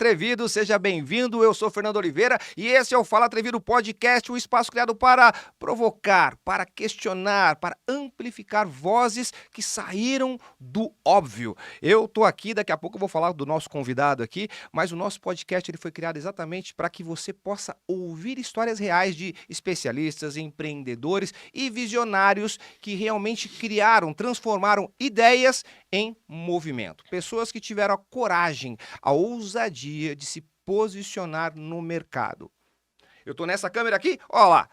Atrevido, seja bem-vindo, eu sou Fernando Oliveira e esse é o Fala Atrevido Podcast, um espaço criado para provocar, para questionar, para amplificar vozes que saíram do óbvio. Eu tô aqui, daqui a pouco eu vou falar do nosso convidado aqui, mas o nosso podcast ele foi criado exatamente para que você possa ouvir histórias reais de especialistas, empreendedores e visionários que realmente criaram, transformaram ideias em movimento. Pessoas que tiveram a coragem, a ousadia de se posicionar no mercado. Eu tô nessa câmera aqui, ó lá.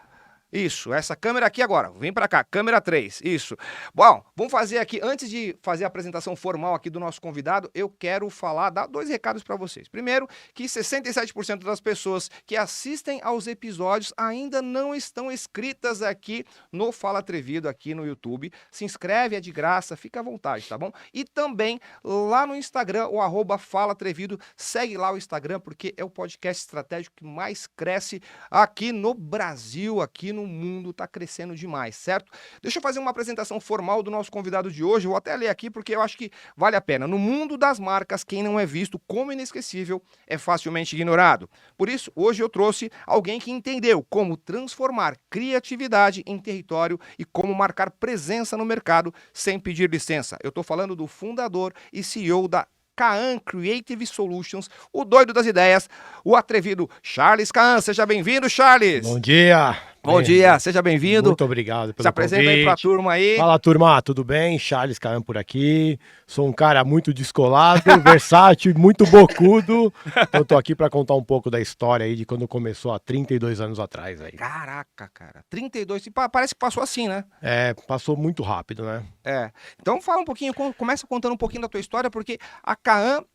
Isso, essa câmera aqui agora, vem pra cá, câmera 3, isso. Bom, vamos fazer aqui, antes de fazer a apresentação formal aqui do nosso convidado, eu quero dar 2 recados para vocês. Primeiro, que 67% das pessoas que assistem aos episódios ainda não estão inscritas aqui no Fala Atrevido, aqui no YouTube. Se inscreve, é de graça, fica à vontade, tá bom? E também lá no Instagram, o @Fala Atrevido, segue lá o Instagram, porque é o podcast estratégico que mais cresce aqui no Brasil, aqui no mundo, tá crescendo demais, certo? Deixa eu fazer uma apresentação formal do nosso convidado de hoje, eu vou até ler aqui porque eu acho que vale a pena. No mundo das marcas, quem não é visto como inesquecível é facilmente ignorado. Por isso, hoje eu trouxe alguém que entendeu como transformar criatividade em território e como marcar presença no mercado sem pedir licença. Eu tô falando do fundador e CEO da Kaan Creative Solutions, o doido das ideias, o atrevido Charles Kaan. Seja bem-vindo, Charles. Bom dia. Bom dia, seja bem-vindo. Muito obrigado pelo convite. Se apresenta aí pra turma aí. Fala, turma, tudo bem? Charles Kaan por aqui. Sou um cara muito descolado, versátil, muito bocudo. Então tô aqui para contar um pouco da história aí de quando começou há 32 anos atrás aí. Caraca, cara, 32, parece que passou assim, né? É, passou muito rápido, né? É, então fala um pouquinho, começa contando um pouquinho da tua história, porque a Kaan,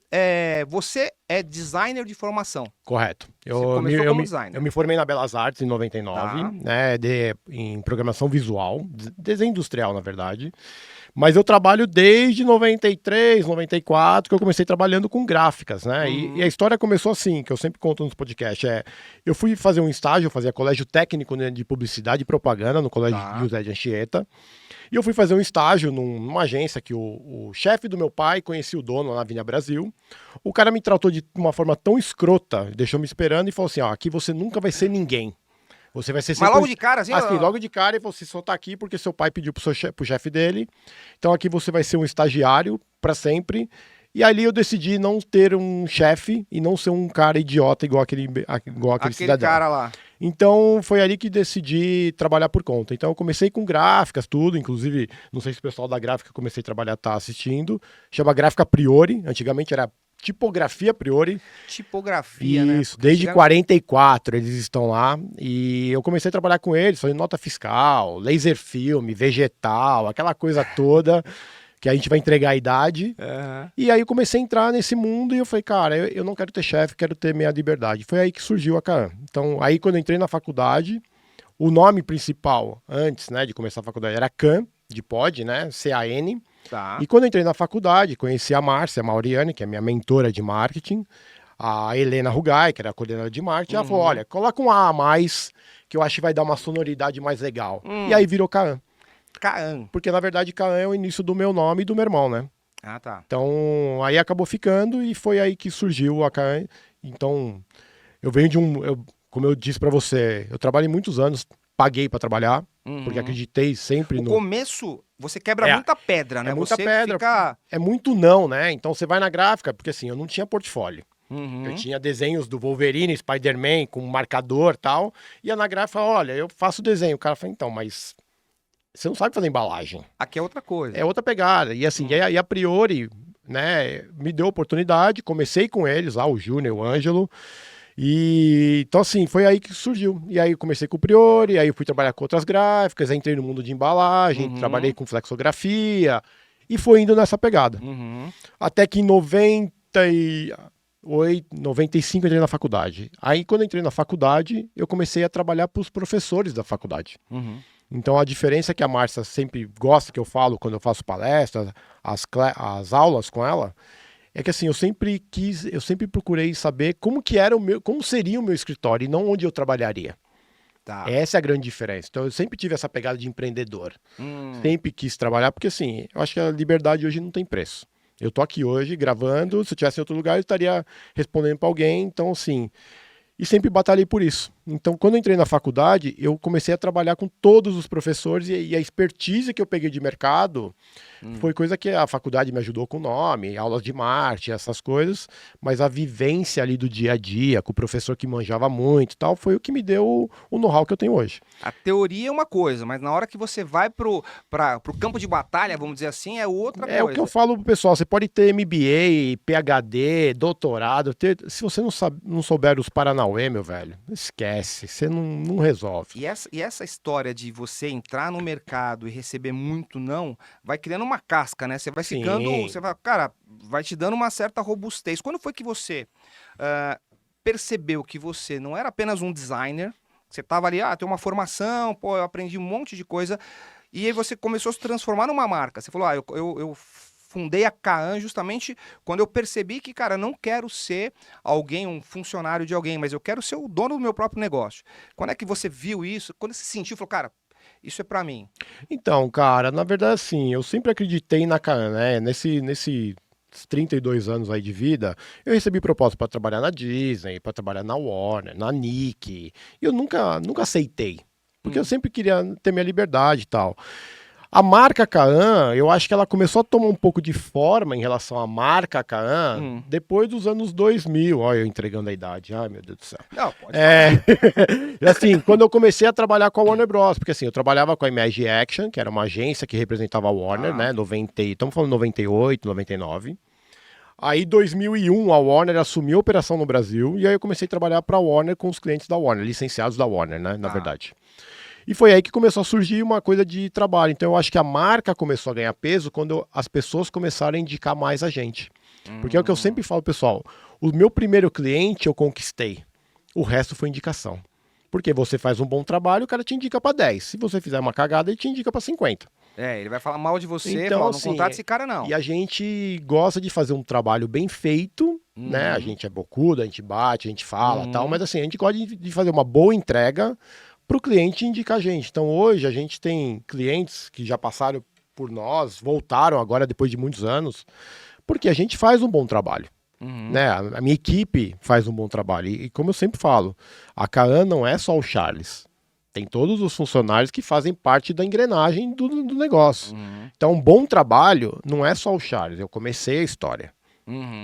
você é designer de formação. Correto. Você começou como designer. Eu me formei na Belas Artes em 99, né, em programação visual, desenho industrial, na verdade. Mas eu trabalho desde 93, 94, que eu comecei trabalhando com gráficas, né? E a história começou assim, que eu sempre conto nos podcasts. Eu fui fazer um estágio, eu fazia colégio técnico, né, de publicidade e propaganda no colégio José de Anchieta. E eu fui fazer um estágio numa agência que o chefe do meu pai conhecia o dono lá na Avenida Brasil. O cara me tratou de uma forma tão escrota, deixou me esperando e falou assim, ó, aqui você nunca vai ser ninguém. Você vai ser sempre... Mas logo de cara, assim? Assim, logo de cara, você só tá aqui porque seu pai pediu pro chefe dele. Então aqui você vai ser um estagiário para sempre. E ali eu decidi não ter um chefe e não ser um cara idiota igual aquele cidadão. Cara lá. Então foi ali que decidi trabalhar por conta. Então eu comecei com gráficas, tudo, inclusive, não sei se o pessoal da gráfica que eu comecei a trabalhar tá assistindo, chama Gráfica Priori, antigamente era Tipografia Priori. Tipografia, né? Isso, desde 44 eles estão lá e eu comecei a trabalhar com eles, fazendo nota fiscal, laser filme, vegetal, aquela coisa toda que a gente vai entregar a idade. E aí eu comecei a entrar nesse mundo e eu falei, cara, eu não quero ter chefe, quero ter minha liberdade. Foi aí que surgiu a Kaan. Então, aí quando eu entrei na faculdade, o nome principal, antes, né, de começar a faculdade, era Kaan, de pod, né, C-A-N. Tá. E quando eu entrei na faculdade, conheci a Márcia Mauriani, que é minha mentora de marketing, a Helena Rugai, que era a coordenadora de marketing, ela falou, olha, coloca um A mais, que eu acho que vai dar uma sonoridade mais legal. E aí virou Kaan. Kaan. Porque, na verdade, Kaan é o início do meu nome e do meu irmão, né? Ah, tá. Então, aí acabou ficando e foi aí que surgiu a Kaan. Então, eu venho de como eu disse pra você, eu trabalhei muitos anos, paguei pra trabalhar, porque acreditei sempre no começo, você quebra muita pedra, né? É muita você pedra, é muito não, né? Então, você vai na gráfica, porque assim, eu não tinha portfólio. Eu tinha desenhos do Wolverine, Spider-Man, com marcador e tal. Ia na gráfica, olha, eu faço desenho. O cara fala, então, mas você não sabe fazer embalagem. Aqui é outra coisa. É outra pegada. E assim, e a priori, né, me deu oportunidade, comecei com eles lá, o Júnior, o Ângelo. E então assim, foi aí que surgiu. E aí eu comecei com o Priori, aí eu fui trabalhar com outras gráficas, entrei no mundo de embalagem, trabalhei com flexografia e foi indo nessa pegada. Até que em 95 eu entrei na faculdade. Aí quando eu entrei na faculdade, eu comecei a trabalhar para os professores da faculdade. Então a diferença é que a Márcia sempre gosta que eu falo quando eu faço palestras, as aulas com ela, é que assim, eu sempre procurei saber como seria o meu escritório e não onde eu trabalharia. Tá. Essa é a grande diferença. Então eu sempre tive essa pegada de empreendedor. Sempre quis trabalhar, porque assim, eu acho que a liberdade hoje não tem preço. Eu tô aqui hoje gravando, se eu estivesse em outro lugar eu estaria respondendo para alguém, então assim, e sempre batalhei por isso. Então, quando eu entrei na faculdade, eu comecei a trabalhar com todos os professores e a expertise que eu peguei de mercado foi coisa que a faculdade me ajudou com o nome, aulas de marketing, essas coisas, mas a vivência ali do dia a dia, com o professor que manjava muito e tal, foi o que me deu o know-how que eu tenho hoje. A teoria é uma coisa, mas na hora que você vai pro campo de batalha, vamos dizer assim, é outra É o que eu coisa. falo pro pessoal, você pode ter MBA, PhD, doutorado, se você não souber os Paranauê, meu velho, esquece, você não resolve. E essa história de você entrar no mercado e receber muito não, vai criando uma casca, né? Você vai ficando, Sim. você vai, cara, vai te dando uma certa robustez. Quando foi que você percebeu que você não era apenas um designer, você estava ali, tem uma formação, pô, eu aprendi um monte de coisa, e aí você começou a se transformar numa marca. Você falou, eu fundei a Kaan justamente quando eu percebi que, cara, não quero ser alguém, um funcionário de alguém, mas eu quero ser o dono do meu próprio negócio. Quando é que você viu isso? Quando você sentiu, falou, cara, isso é pra mim. Então, cara, na verdade, assim, eu sempre acreditei na Kaan, né? Nesse 32 anos aí de vida, eu recebi proposta para trabalhar na Disney, para trabalhar na Warner, na Nick, e eu nunca aceitei, porque eu sempre queria ter minha liberdade e tal. A marca Kaan, eu acho que ela começou a tomar um pouco de forma em relação à marca Kaan depois dos anos 2000. Olha, eu entregando a idade. Ai, meu Deus do céu. Não, pode Assim, quando eu comecei a trabalhar com a Warner Bros. Porque assim, eu trabalhava com a Image Action, que era uma agência que representava a Warner, né? Estamos falando 98, 99. Aí, em 2001, a Warner assumiu a operação no Brasil. E aí eu comecei a trabalhar para a Warner com os clientes da Warner, licenciados da Warner, né? Na verdade. E foi aí que começou a surgir uma coisa de trabalho. Então eu acho que a marca começou a ganhar peso quando as pessoas começaram a indicar mais a gente. Porque é o que eu sempre falo, pessoal, o meu primeiro cliente eu conquistei. O resto foi indicação. Porque você faz um bom trabalho, o cara te indica para 10. Se você fizer uma cagada, ele te indica para 50. Ele vai falar mal de você, Então, fala, não assim, contrata esse cara não. E a gente gosta de fazer um trabalho bem feito, né? A gente é bocudo, a gente bate, a gente fala tal, mas assim, a gente gosta de fazer uma boa entrega para o cliente indicar a gente. Então hoje a gente tem clientes que já passaram por nós, voltaram agora depois de muitos anos, porque a gente faz um bom trabalho. Né? A minha equipe faz um bom trabalho. E como eu sempre falo, a Kaan não é só o Charles. Tem todos os funcionários que fazem parte da engrenagem do negócio. Então, um bom trabalho não é só o Charles. Eu comecei a história.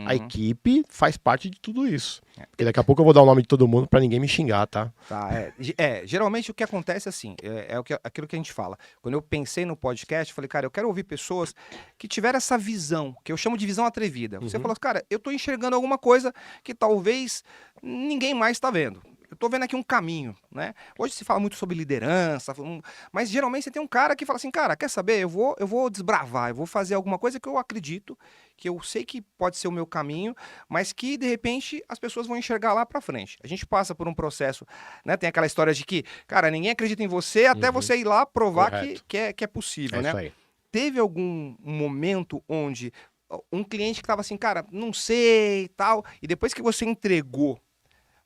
A equipe faz parte de tudo isso. Porque daqui a pouco eu vou dar o nome de todo mundo para ninguém me xingar, tá? Geralmente o que acontece assim, aquilo que a gente fala. Quando eu pensei no podcast, eu falei, cara, eu quero ouvir pessoas que tiveram essa visão, que eu chamo de visão atrevida. Você falou, cara, eu tô enxergando alguma coisa que talvez ninguém mais está vendo. Eu tô vendo aqui um caminho, né? Hoje se fala muito sobre liderança, mas geralmente você tem um cara que fala assim, cara, quer saber? Eu vou desbravar, eu vou fazer alguma coisa que eu acredito, que eu sei que pode ser o meu caminho, mas que de repente as pessoas vão enxergar lá pra frente. A gente passa por um processo, né? Tem aquela história de que, cara, ninguém acredita em você até você ir lá provar que é possível, né? Isso aí. Teve algum momento onde um cliente que tava assim, cara, não sei e tal, e depois que você entregou,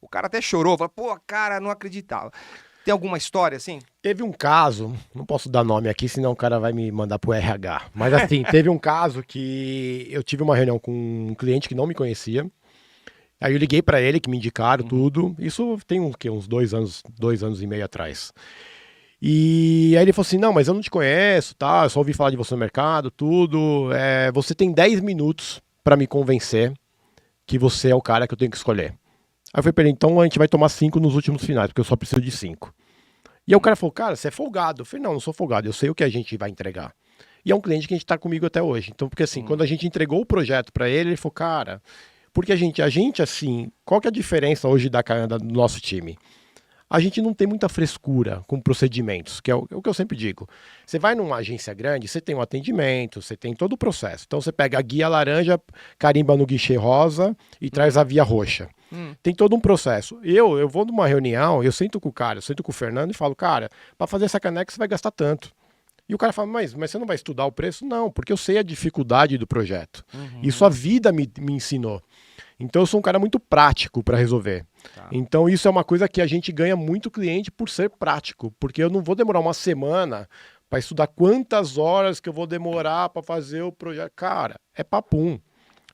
o cara até chorou, falou, pô, cara, não acreditava. Tem alguma história assim? Teve um caso, não posso dar nome aqui, senão o cara vai me mandar pro RH. Mas assim, teve um caso que eu tive uma reunião com um cliente que não me conhecia. Aí eu liguei pra ele, que me indicaram tudo. Isso tem uns 2 anos e meio atrás. E aí ele falou assim, não, mas eu não te conheço, tá? Eu só ouvi falar de você no mercado, tudo. Você tem 10 minutos pra me convencer que você é o cara que eu tenho que escolher. Aí eu falei pra ele, então a gente vai tomar 5 nos últimos finais, porque eu só preciso de 5. E aí o cara falou, cara, você é folgado. Eu falei, não sou folgado, eu sei o que a gente vai entregar. E é um cliente que a gente tá comigo até hoje. Então, porque assim, quando a gente entregou o projeto pra ele, ele falou, cara, porque a gente assim, qual que é a diferença hoje do nosso time? A gente não tem muita frescura com procedimentos, que é o que eu sempre digo. Você vai numa agência grande, você tem um atendimento, você tem todo o processo. Então você pega a guia laranja, carimba no guichê rosa e traz a via roxa. Tem todo um processo. Eu vou numa reunião, eu sento com o cara, eu sento com o Fernando e falo, cara, para fazer essa caneca você vai gastar tanto. E o cara fala, mas você não vai estudar o preço? Não, porque eu sei a dificuldade do projeto. Isso a vida me ensinou. Então eu sou um cara muito prático para resolver. Tá. Então isso é uma coisa que a gente ganha muito cliente por ser prático, porque eu não vou demorar uma semana para estudar quantas horas que eu vou demorar para fazer o projeto. Cara, é papum.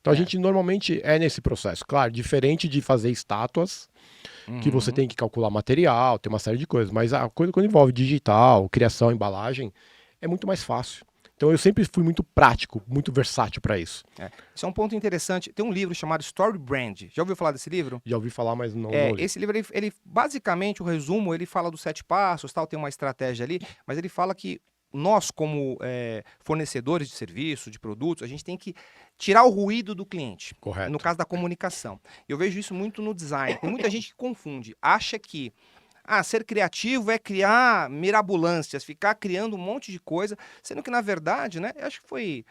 Então a gente normalmente é nesse processo. Claro, diferente de fazer estátuas, que você tem que calcular material, tem uma série de coisas, mas a coisa quando envolve digital, criação, embalagem, é muito mais fácil. Então eu sempre fui muito prático, muito versátil para isso. Isso é um ponto interessante. Tem um livro chamado Story Brand. Já ouviu falar desse livro? Já ouvi falar, mas não li. Esse livro, ele basicamente, o resumo, ele fala dos 7 passos, tal, tem uma estratégia ali, mas ele fala que nós, como fornecedores de serviço, de produtos, a gente tem que tirar o ruído do cliente. Correto. No caso da comunicação. Eu vejo isso muito no design. Tem muita gente que confunde, acha que ser criativo é criar mirabolâncias, ficar criando um monte de coisa, sendo que, na verdade, né, eu acho que foi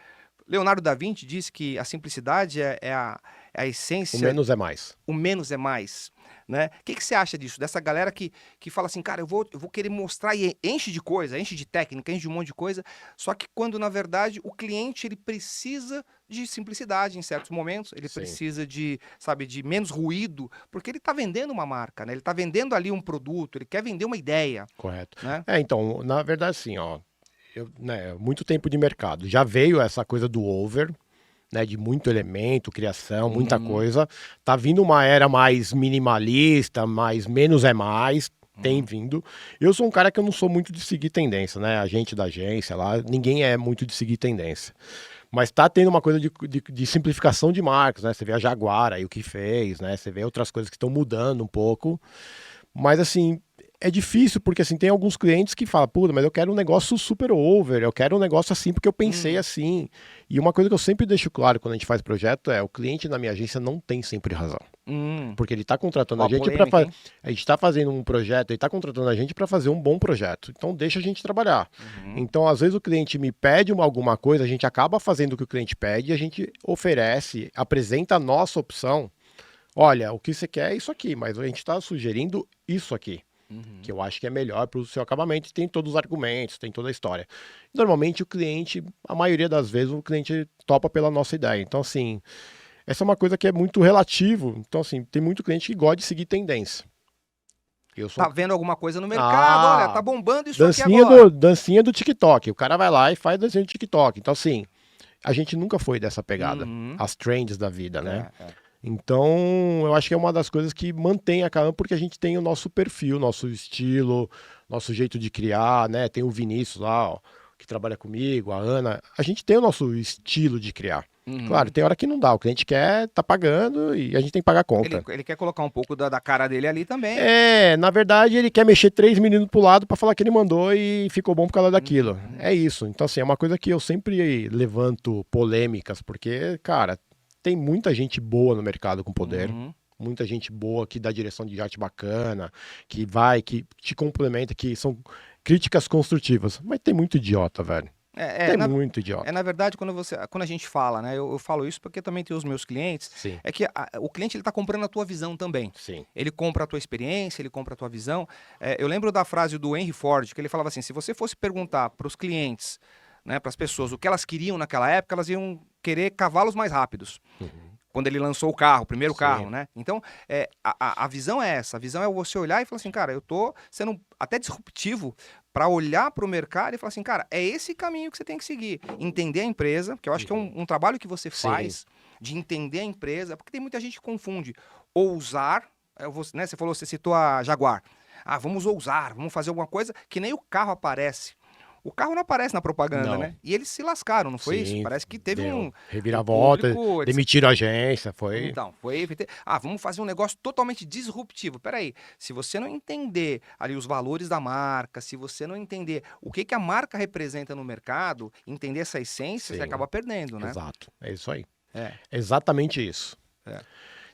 Leonardo da Vinci disse que a simplicidade é a essência. O menos é mais. O menos é mais, né? O que você acha disso? Dessa galera que fala assim, cara, eu vou querer mostrar e enche de coisa, enche de técnica, enche de um monte de coisa, só que quando, na verdade, o cliente, ele precisa de simplicidade em certos momentos, ele Sim. precisa de, sabe, de menos ruído, porque ele está vendendo uma marca, né? Ele está vendendo ali um produto, ele quer vender uma ideia. Correto. Né? Então, na verdade, assim, ó, muito tempo de mercado. Já veio essa coisa do over, né, de muito elemento, criação, muita coisa. Tá vindo uma era mais minimalista, mais menos é mais. Tem vindo. Eu sou um cara que eu não sou muito de seguir tendência, né? A gente da agência lá, ninguém é muito de seguir tendência. Mas tá tendo uma coisa de simplificação de marcas, né? Você vê a Jaguar aí o que fez, né? Você vê outras coisas que estão mudando um pouco. Mas assim, é difícil porque assim, tem alguns clientes que falam, puta, mas eu quero um negócio super over, eu quero um negócio assim porque eu pensei assim. E uma coisa que eu sempre deixo claro quando a gente faz projeto é, o cliente na minha agência não tem sempre razão. Porque ele está contratando a gente para fazer. A gente está fazendo um projeto, ele está contratando a gente para fazer um bom projeto. Então deixa a gente trabalhar. Então, às vezes, o cliente me pede alguma coisa, a gente acaba fazendo o que o cliente pede e a gente oferece, apresenta a nossa opção. Olha, o que você quer é isso aqui, mas a gente está sugerindo isso aqui. Que eu acho que é melhor para o seu acabamento. Tem todos os argumentos, tem toda a história. Normalmente, o cliente, a maioria das vezes, o cliente topa pela nossa ideia. Então, assim. Essa é uma coisa que é muito relativo. Então, assim, tem muito cliente que gosta de seguir tendência. Tá vendo alguma coisa no mercado, olha, tá bombando isso aqui agora. Dancinha do TikTok. O cara vai lá e faz dancinha do TikTok. Então, assim, a gente nunca foi dessa pegada. As trends da vida, né? Então, eu acho que é uma das coisas que mantém a Kaam, porque a gente tem o nosso perfil, nosso estilo, nosso jeito de criar, né? Tem o Vinícius lá, ó, que trabalha comigo, a Ana. A gente tem o nosso estilo de criar. Claro, tem hora que não dá, o cliente quer, tá pagando e a gente tem que pagar a conta. Ele quer colocar um pouco da cara dele ali também. Na verdade ele quer mexer 3 minutos pro lado pra falar que ele mandou e ficou bom por causa daquilo. É isso, então assim, é uma coisa que eu sempre levanto polêmicas, porque, cara, tem muita gente boa no mercado com poder. Muita gente boa que dá direção de arte bacana, que te complementa, que são críticas construtivas. Mas tem muito idiota, velho. Muito idiota. Na verdade, quando a gente fala, né? Eu falo isso porque também tem os meus clientes. Sim. É que o cliente ele tá comprando a tua visão também. Sim. Ele compra a tua experiência, ele compra a tua visão. Eu lembro da frase do Henry Ford, que ele falava assim: se você fosse perguntar para os clientes, né, para as pessoas, o que elas queriam naquela época, elas iam querer cavalos mais rápidos. Quando ele lançou o carro, o primeiro carro, né? Então, a visão é essa. A visão é você olhar e falar assim, cara, eu tô sendo até disruptivo para olhar para o mercado e falar assim, cara, é esse caminho que você tem que seguir. Entender a empresa, que eu acho que é um trabalho que você faz, de entender a empresa, porque tem muita gente que confunde ousar, né? Você citou a Jaguar. Vamos ousar, vamos fazer alguma coisa que nem o carro aparece. O carro não aparece na propaganda, né? E eles se lascaram, não foi isso? Parece que teve reviravolta, demitiram a agência, foi... Então, vamos fazer um negócio totalmente disruptivo. Peraí, se você não entender ali os valores da marca, se você não entender o que a marca representa no mercado, entender essa essência, você acaba perdendo, né? Exato, é isso aí. É exatamente isso.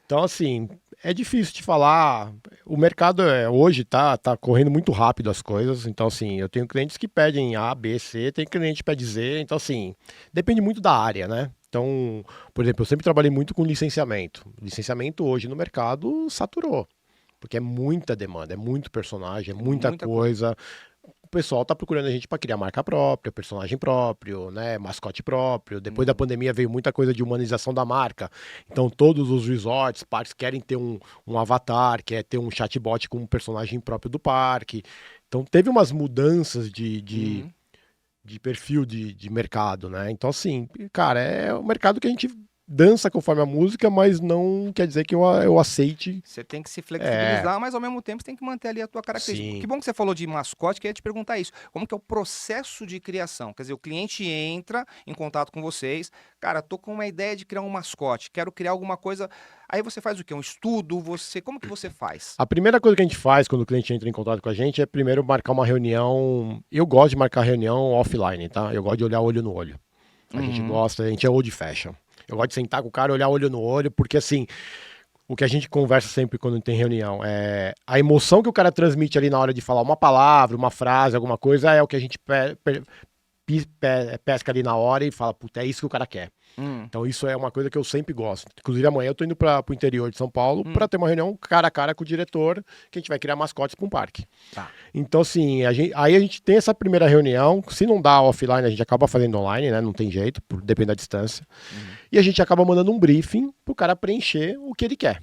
Então, assim, é difícil de falar. O mercado hoje tá correndo muito rápido as coisas. Então, assim, eu tenho clientes que pedem A, B, C, tem cliente que pede Z. Então, assim, depende muito da área, né? Então, por exemplo, eu sempre trabalhei muito com licenciamento. Licenciamento hoje no mercado saturou. Porque é muita demanda, é muito personagem, é muita coisa. O pessoal tá procurando a gente para criar marca própria, personagem próprio, né, mascote próprio. Depois da pandemia veio muita coisa de humanização da marca. Então todos os resorts, parques querem ter um avatar, quer ter um chatbot com um personagem próprio do parque. Então teve umas mudanças de perfil de mercado, né? Então assim, cara, é um mercado que a gente dança conforme a música, mas não quer dizer que eu aceite. Você tem que se flexibilizar, mas ao mesmo tempo você tem que manter ali a tua característica. Sim. Que bom que você falou de mascote, que eu ia te perguntar isso. Como que é o processo de criação? Quer dizer, o cliente entra em contato com vocês, cara, tô com uma ideia de criar um mascote, quero criar alguma coisa. Aí você faz o quê? Um estudo? Como que você faz? A primeira coisa que a gente faz quando o cliente entra em contato com a gente é primeiro marcar uma reunião. Eu gosto de marcar reunião offline, tá? Eu gosto de olhar olho no olho. A gente gosta, a gente é old fashion. Eu gosto de sentar com o cara, olhar olho no olho, porque assim, o que a gente conversa sempre quando tem reunião é a emoção que o cara transmite ali na hora de falar uma palavra, uma frase, alguma coisa, é o que a gente pesca ali na hora e fala, puta, é isso que o cara quer. Então isso é uma coisa que eu sempre gosto. Inclusive amanhã eu tô indo para o interior de São Paulo para ter uma reunião cara a cara com o diretor, que a gente vai criar mascotes para um parque. Tá. Então assim, aí a gente tem essa primeira reunião, se não dá offline a gente acaba fazendo online, né? Não tem jeito, depende da distância. E a gente acaba mandando um briefing pro cara preencher o que ele quer.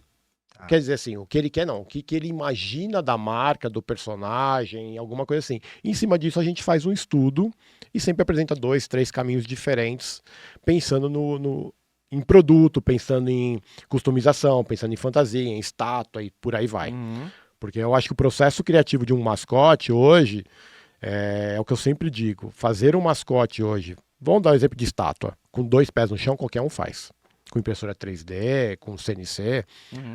Quer dizer assim, o que ele quer não, o que ele imagina da marca, do personagem, alguma coisa assim. Em cima disso a gente faz um estudo e sempre apresenta 2, 3 caminhos diferentes, pensando em produto, pensando em customização, pensando em fantasia, em estátua e por aí vai. Porque eu acho que o processo criativo de um mascote hoje, é o que eu sempre digo, fazer um mascote hoje, vamos dar um exemplo de estátua, com 2 pés no chão qualquer um faz. Com impressora 3D, com CNC,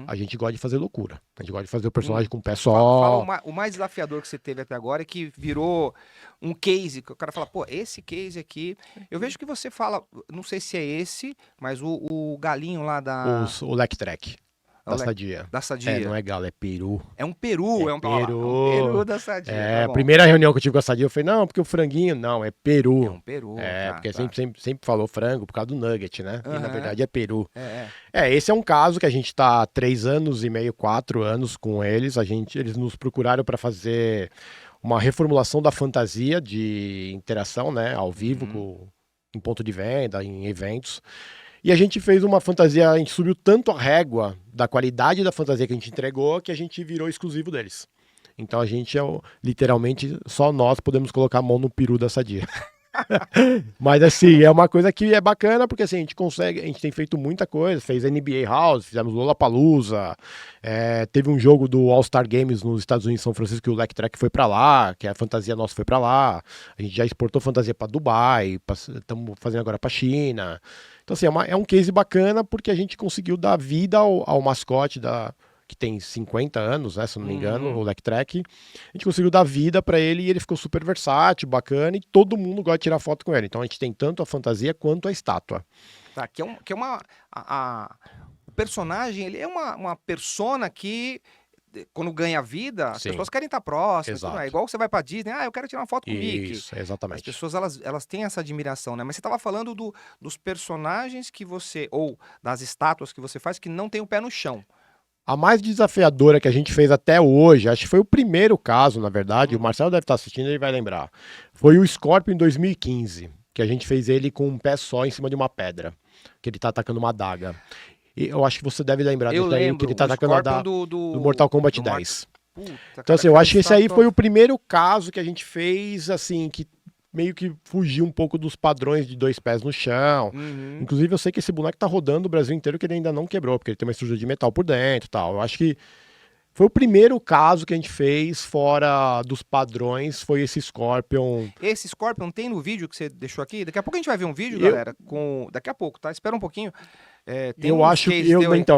a gente gosta de fazer loucura. A gente gosta de fazer o personagem com um pé só. Fala o mais desafiador que você teve até agora e que virou um case, que o cara fala, pô, esse case aqui... Eu vejo que você fala, não sei se é esse, mas o galinho lá da... O Lectrek, da Sadia. Da Sadia. Não é galo, é peru. É um peru, É um peru da Sadia. A primeira reunião que eu tive com a Sadia, eu falei, não, porque o franguinho, não, é peru. É um peru. Porque sempre falou frango por causa do nugget, né? E na verdade é peru. É. Esse é um caso que a gente tá há 3 anos e meio, 4 anos com eles. Eles nos procuraram para fazer uma reformulação da fantasia de interação, né? Ao vivo, em ponto de venda, em eventos. E a gente fez uma fantasia, a gente subiu tanto a régua da qualidade da fantasia que a gente entregou, que a gente virou exclusivo deles. Então a gente literalmente, só nós podemos colocar a mão no peru da Sadia. Mas assim, é uma coisa que é bacana, porque assim, a gente tem feito muita coisa, fez NBA House, fizemos Lollapalooza, teve um jogo do All-Star Games nos Estados Unidos, São Francisco, que o Lectrek foi pra lá, que a fantasia nossa foi pra lá, a gente já exportou fantasia pra Dubai, estamos fazendo agora pra China. Então assim, é um case bacana, porque a gente conseguiu dar vida ao mascote que tem 50 anos, né, se eu não me engano, o Lectrek. A gente conseguiu dar vida pra ele e ele ficou super versátil, bacana, e todo mundo gosta de tirar foto com ele. Então a gente tem tanto a fantasia quanto a estátua. Tá, o personagem, ele é uma persona que, quando ganha vida, as pessoas querem estar próximas. Tudo, é igual você vai pra Disney, eu quero tirar uma foto com o Mickey. Isso, exatamente. As pessoas, elas têm essa admiração, né? Mas você estava falando dos personagens que você, ou das estátuas que você faz, que não tem o pé no chão. A mais desafiadora que a gente fez até hoje, acho que foi o primeiro caso, na verdade, o Marcelo deve estar assistindo, ele vai lembrar. Foi o Scorpion em 2015, que a gente fez ele com um pé só em cima de uma pedra, que ele tá atacando uma adaga. E eu acho que você deve lembrar desse daí, que ele tá atacando a adaga do Mortal Kombat 10. Puta, então cara, assim, eu acho que esse aí foi o primeiro caso que a gente fez, assim, que meio que fugiu um pouco dos padrões de 2 pés no chão. Inclusive, eu sei que esse boneco tá rodando o Brasil inteiro, que ele ainda não quebrou, porque ele tem uma estrutura de metal por dentro e tal. Eu acho que foi o primeiro caso que a gente fez fora dos padrões, foi esse Scorpion. Esse Scorpion tem no vídeo que você deixou aqui? Daqui a pouco a gente vai ver um vídeo, galera, daqui a pouco, tá? Espera um pouquinho.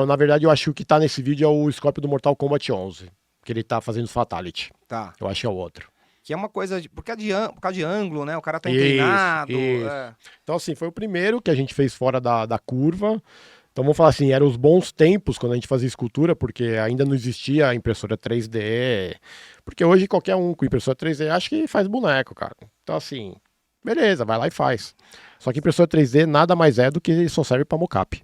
Na verdade, eu acho que o que tá nesse vídeo é o Scorpion do Mortal Kombat 11, que ele tá fazendo Fatality. Tá. Eu acho que é o outro. Que é uma coisa, por causa de ângulo, né? O cara tá inclinado. Então, assim, foi o primeiro que a gente fez fora da curva. Então, vamos falar assim, eram os bons tempos quando a gente fazia escultura, porque ainda não existia a impressora 3D. Porque hoje qualquer um com impressora 3D acha que faz boneco, cara. Então, assim, beleza, vai lá e faz. Só que impressora 3D nada mais é do que só serve para mocap.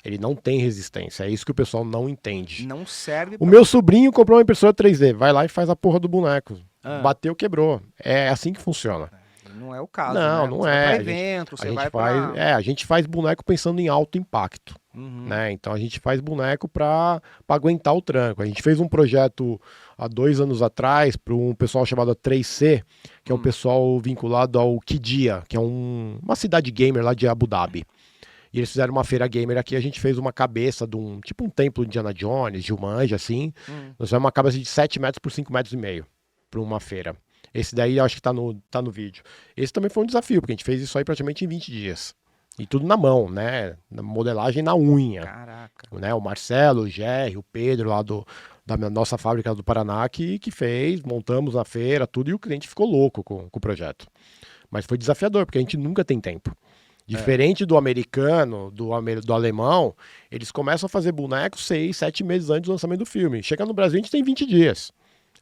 Ele não tem resistência, é isso que o pessoal não entende. Não serve O meu sobrinho comprou uma impressora 3D, vai lá e faz a porra do boneco. Bateu, quebrou. É assim que funciona. Não é o caso, não, né? Não você é. Vai pra evento, você vai pra... a gente faz boneco pensando em alto impacto. Né? Então a gente faz boneco para aguentar o tranco. A gente fez um projeto há 2 anos atrás para um pessoal chamado 3C, que é um pessoal vinculado ao Qiddiya, que é uma cidade gamer lá de Abu Dhabi. E eles fizeram uma feira gamer aqui, a gente fez uma cabeça de um, tipo um templo de Indiana Jones, Jumanji, assim. Nós fizemos uma cabeça de 7 metros por 5 metros e meio para uma feira. Esse daí eu acho que tá no vídeo. Esse também foi um desafio, porque a gente fez isso aí praticamente em 20 dias. E tudo na mão, né? Na modelagem na unha. Caraca. Né? O Marcelo, o Gerry, o Pedro lá da nossa fábrica do Paraná que fez, montamos a feira, tudo, e o cliente ficou louco com o projeto. Mas foi desafiador, porque a gente nunca tem tempo. Diferente do americano, do alemão, eles começam a fazer bonecos 6, 7 meses antes do lançamento do filme. Chega no Brasil, a gente tem 20 dias.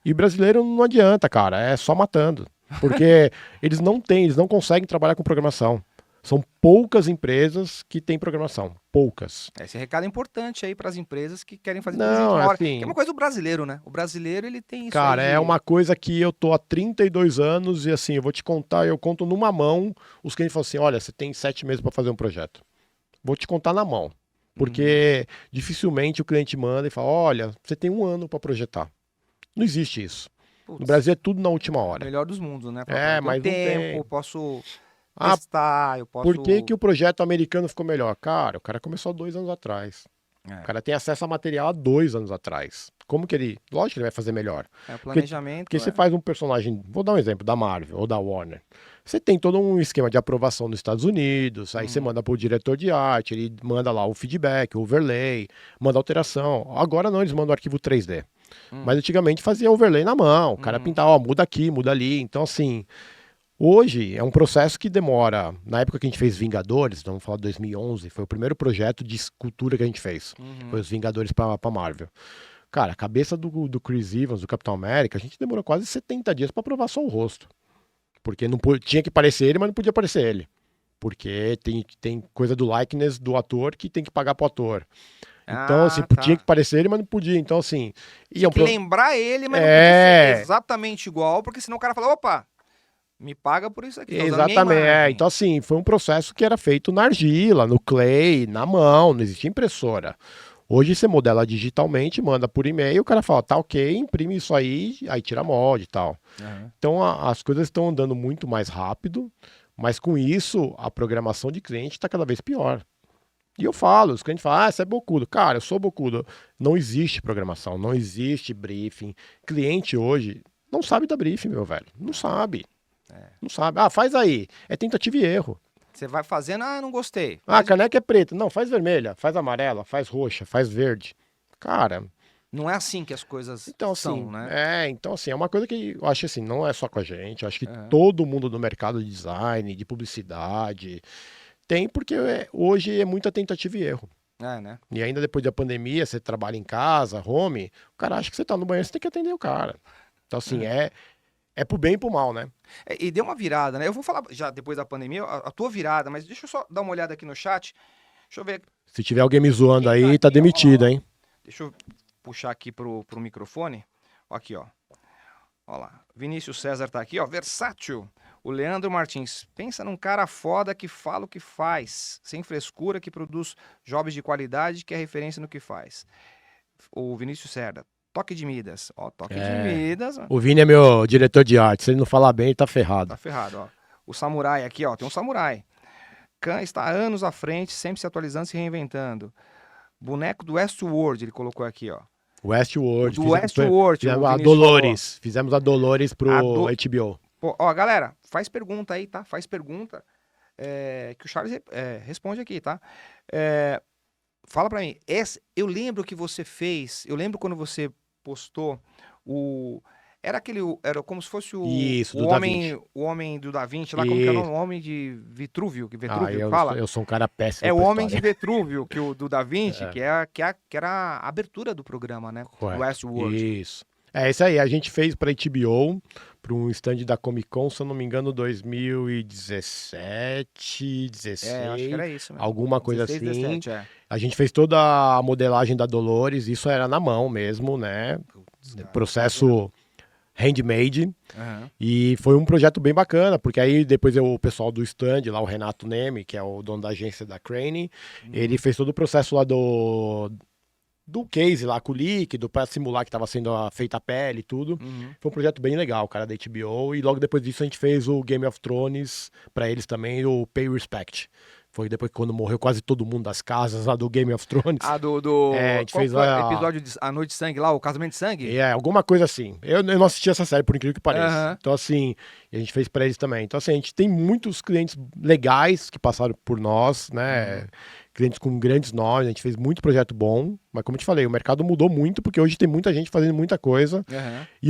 E brasileiro não adianta, cara, é só matando. Porque eles não conseguem trabalhar com programação. São poucas empresas que têm programação. Poucas. Esse recado é importante aí para as empresas que querem fazer tudo Não, de uma hora. assim, Que é uma coisa do brasileiro, né? O brasileiro, ele tem isso cara, aí é uma coisa que eu tô há 32 anos e assim, eu vou te contar, eu conto numa mão os clientes falam assim, olha, você tem 7 meses para fazer um projeto. Vou te contar na mão. Porque dificilmente o cliente manda e fala, olha, você tem 1 ano para projetar. Não existe isso. Putz, No Brasil é tudo na última o hora. melhor dos mundos, né? Mas não tem. Eu posso Ah, testar, eu posso... por que o projeto americano ficou melhor? Cara, o cara começou há 2 anos atrás. É. O cara tem acesso a material há 2 anos atrás. Como que ele... Lógico que ele vai fazer melhor. É, o planejamento... Porque você faz um personagem... Vou dar um exemplo, da Marvel ou da Warner. Você tem todo um esquema de aprovação nos Estados Unidos, aí você manda pro diretor de arte, ele manda lá o feedback, o overlay, manda alteração. Agora não, eles mandam o arquivo 3D. Mas antigamente fazia overlay na mão. O cara pintava, ó, muda aqui, muda ali. Então, assim... Hoje é um processo que demora. Na época que a gente fez Vingadores, vamos falar de 2011, foi o primeiro projeto de escultura que a gente fez. Foi os Vingadores pra Marvel. Cara, a cabeça do Chris Evans, do Capitão América, a gente demorou quase 70 dias pra provar só o rosto. Porque não tinha que parecer ele, mas não podia parecer ele. Porque tem coisa do likeness do ator que tem que pagar pro ator. Então, assim, tinha que parecer ele, mas não podia. Então, assim... Tinha que lembrar ele, mas não podia ser exatamente igual, porque senão o cara fala, opa... Me paga por isso aqui. Exatamente. Então, assim, foi um processo que era feito na argila, no clay, na mão, não existia impressora. Hoje você modela digitalmente, manda por e-mail, o cara fala, tá ok, imprime isso aí tira molde e tal. Então, as coisas estão andando muito mais rápido, mas com isso, a programação de cliente está cada vez pior. E eu falo, os clientes falam, você é bocudo. Cara, eu sou bocudo. Não existe programação, não existe briefing. Cliente hoje não sabe dar briefing, meu velho. Não sabe. Não sabe. Ah, faz aí. É tentativa e erro. Você vai fazendo, não gostei. Ah, a caneca é preta. Não, faz vermelha, faz amarela, faz roxa, faz verde. Cara... Não é assim que as coisas são, né? Então, assim, é uma coisa que eu acho assim, não é só com a gente. Eu acho que todo mundo do mercado de design, de publicidade, tem, porque hoje é muita tentativa e erro. Né? E ainda depois da pandemia, você trabalha em casa, home, o cara acha que você tá no banheiro, você tem que atender o cara. Então, assim, é pro bem e pro mal, né? E deu uma virada, né? Eu vou falar já depois da pandemia, a tua virada, mas deixa eu só dar uma olhada aqui no chat. Deixa eu ver. Se tiver alguém me zoando aí, aqui, tá demitido, hein? Deixa eu puxar aqui pro microfone. Aqui, ó. Ó lá. Vinícius César tá aqui, ó. Versátil. O Leandro Martins. Pensa num cara foda que fala o que faz. Sem frescura, que produz jobs de qualidade, que é referência no que faz. O Vinícius Cerda. Toque de Midas. Ó, Toque de Midas. O Vini é meu diretor de arte. Se ele não falar bem, ele tá ferrado. Tá ferrado, ó. O Samurai aqui, ó. Tem um Samurai. Khan está anos à frente, sempre se atualizando, se reinventando. Boneco do Westworld, ele colocou aqui, ó. Westworld. Do Westworld. Fizemos a Dolores pro HBO. Pô, ó, galera, faz pergunta aí, tá? Faz pergunta. Que o Charles responde aqui, tá? Fala pra mim. Eu lembro que você fez. Eu lembro quando você postou o. Era como se fosse o homem do Da Vinci, lá como que é o nome? O homem de Vitrúvio, que Vitrúvio fala. Eu sou um cara péssimo. É o homem de Vitrúvio, do Da Vinci, que era a abertura do programa, né? Correto. Westworld. Isso. É isso aí, a gente fez pra HBO, para um stand da Comic Con, se eu não me engano, 2017, 16. Acho que era isso mesmo. Alguma coisa 16, assim. 17, A gente fez toda a modelagem da Dolores, isso era na mão mesmo, né? Processo handmade. E foi um projeto bem bacana, porque aí depois o pessoal do stand, lá o Renato Neme, que é o dono da agência da Crane, ele fez todo o processo lá do case lá com o líquido, para simular que estava sendo feita a pele e tudo. Foi um projeto bem legal, cara, da HBO. E logo depois disso a gente fez o Game of Thrones, para eles também, o Pay Respect. Foi depois que quando morreu quase todo mundo das casas lá do Game of Thrones. A gente qual fez foi o lá episódio de A Noite de Sangue lá, o Casamento de Sangue? alguma coisa assim. Eu não assisti essa série, por incrível que pareça. Aham. Então, assim, a gente fez pra eles também. Então, assim, a gente tem muitos clientes legais que passaram por nós, né? Clientes com grandes nomes, a gente fez muito projeto bom. Mas, como eu te falei, o mercado mudou muito, porque hoje tem muita gente fazendo muita coisa. Aham. E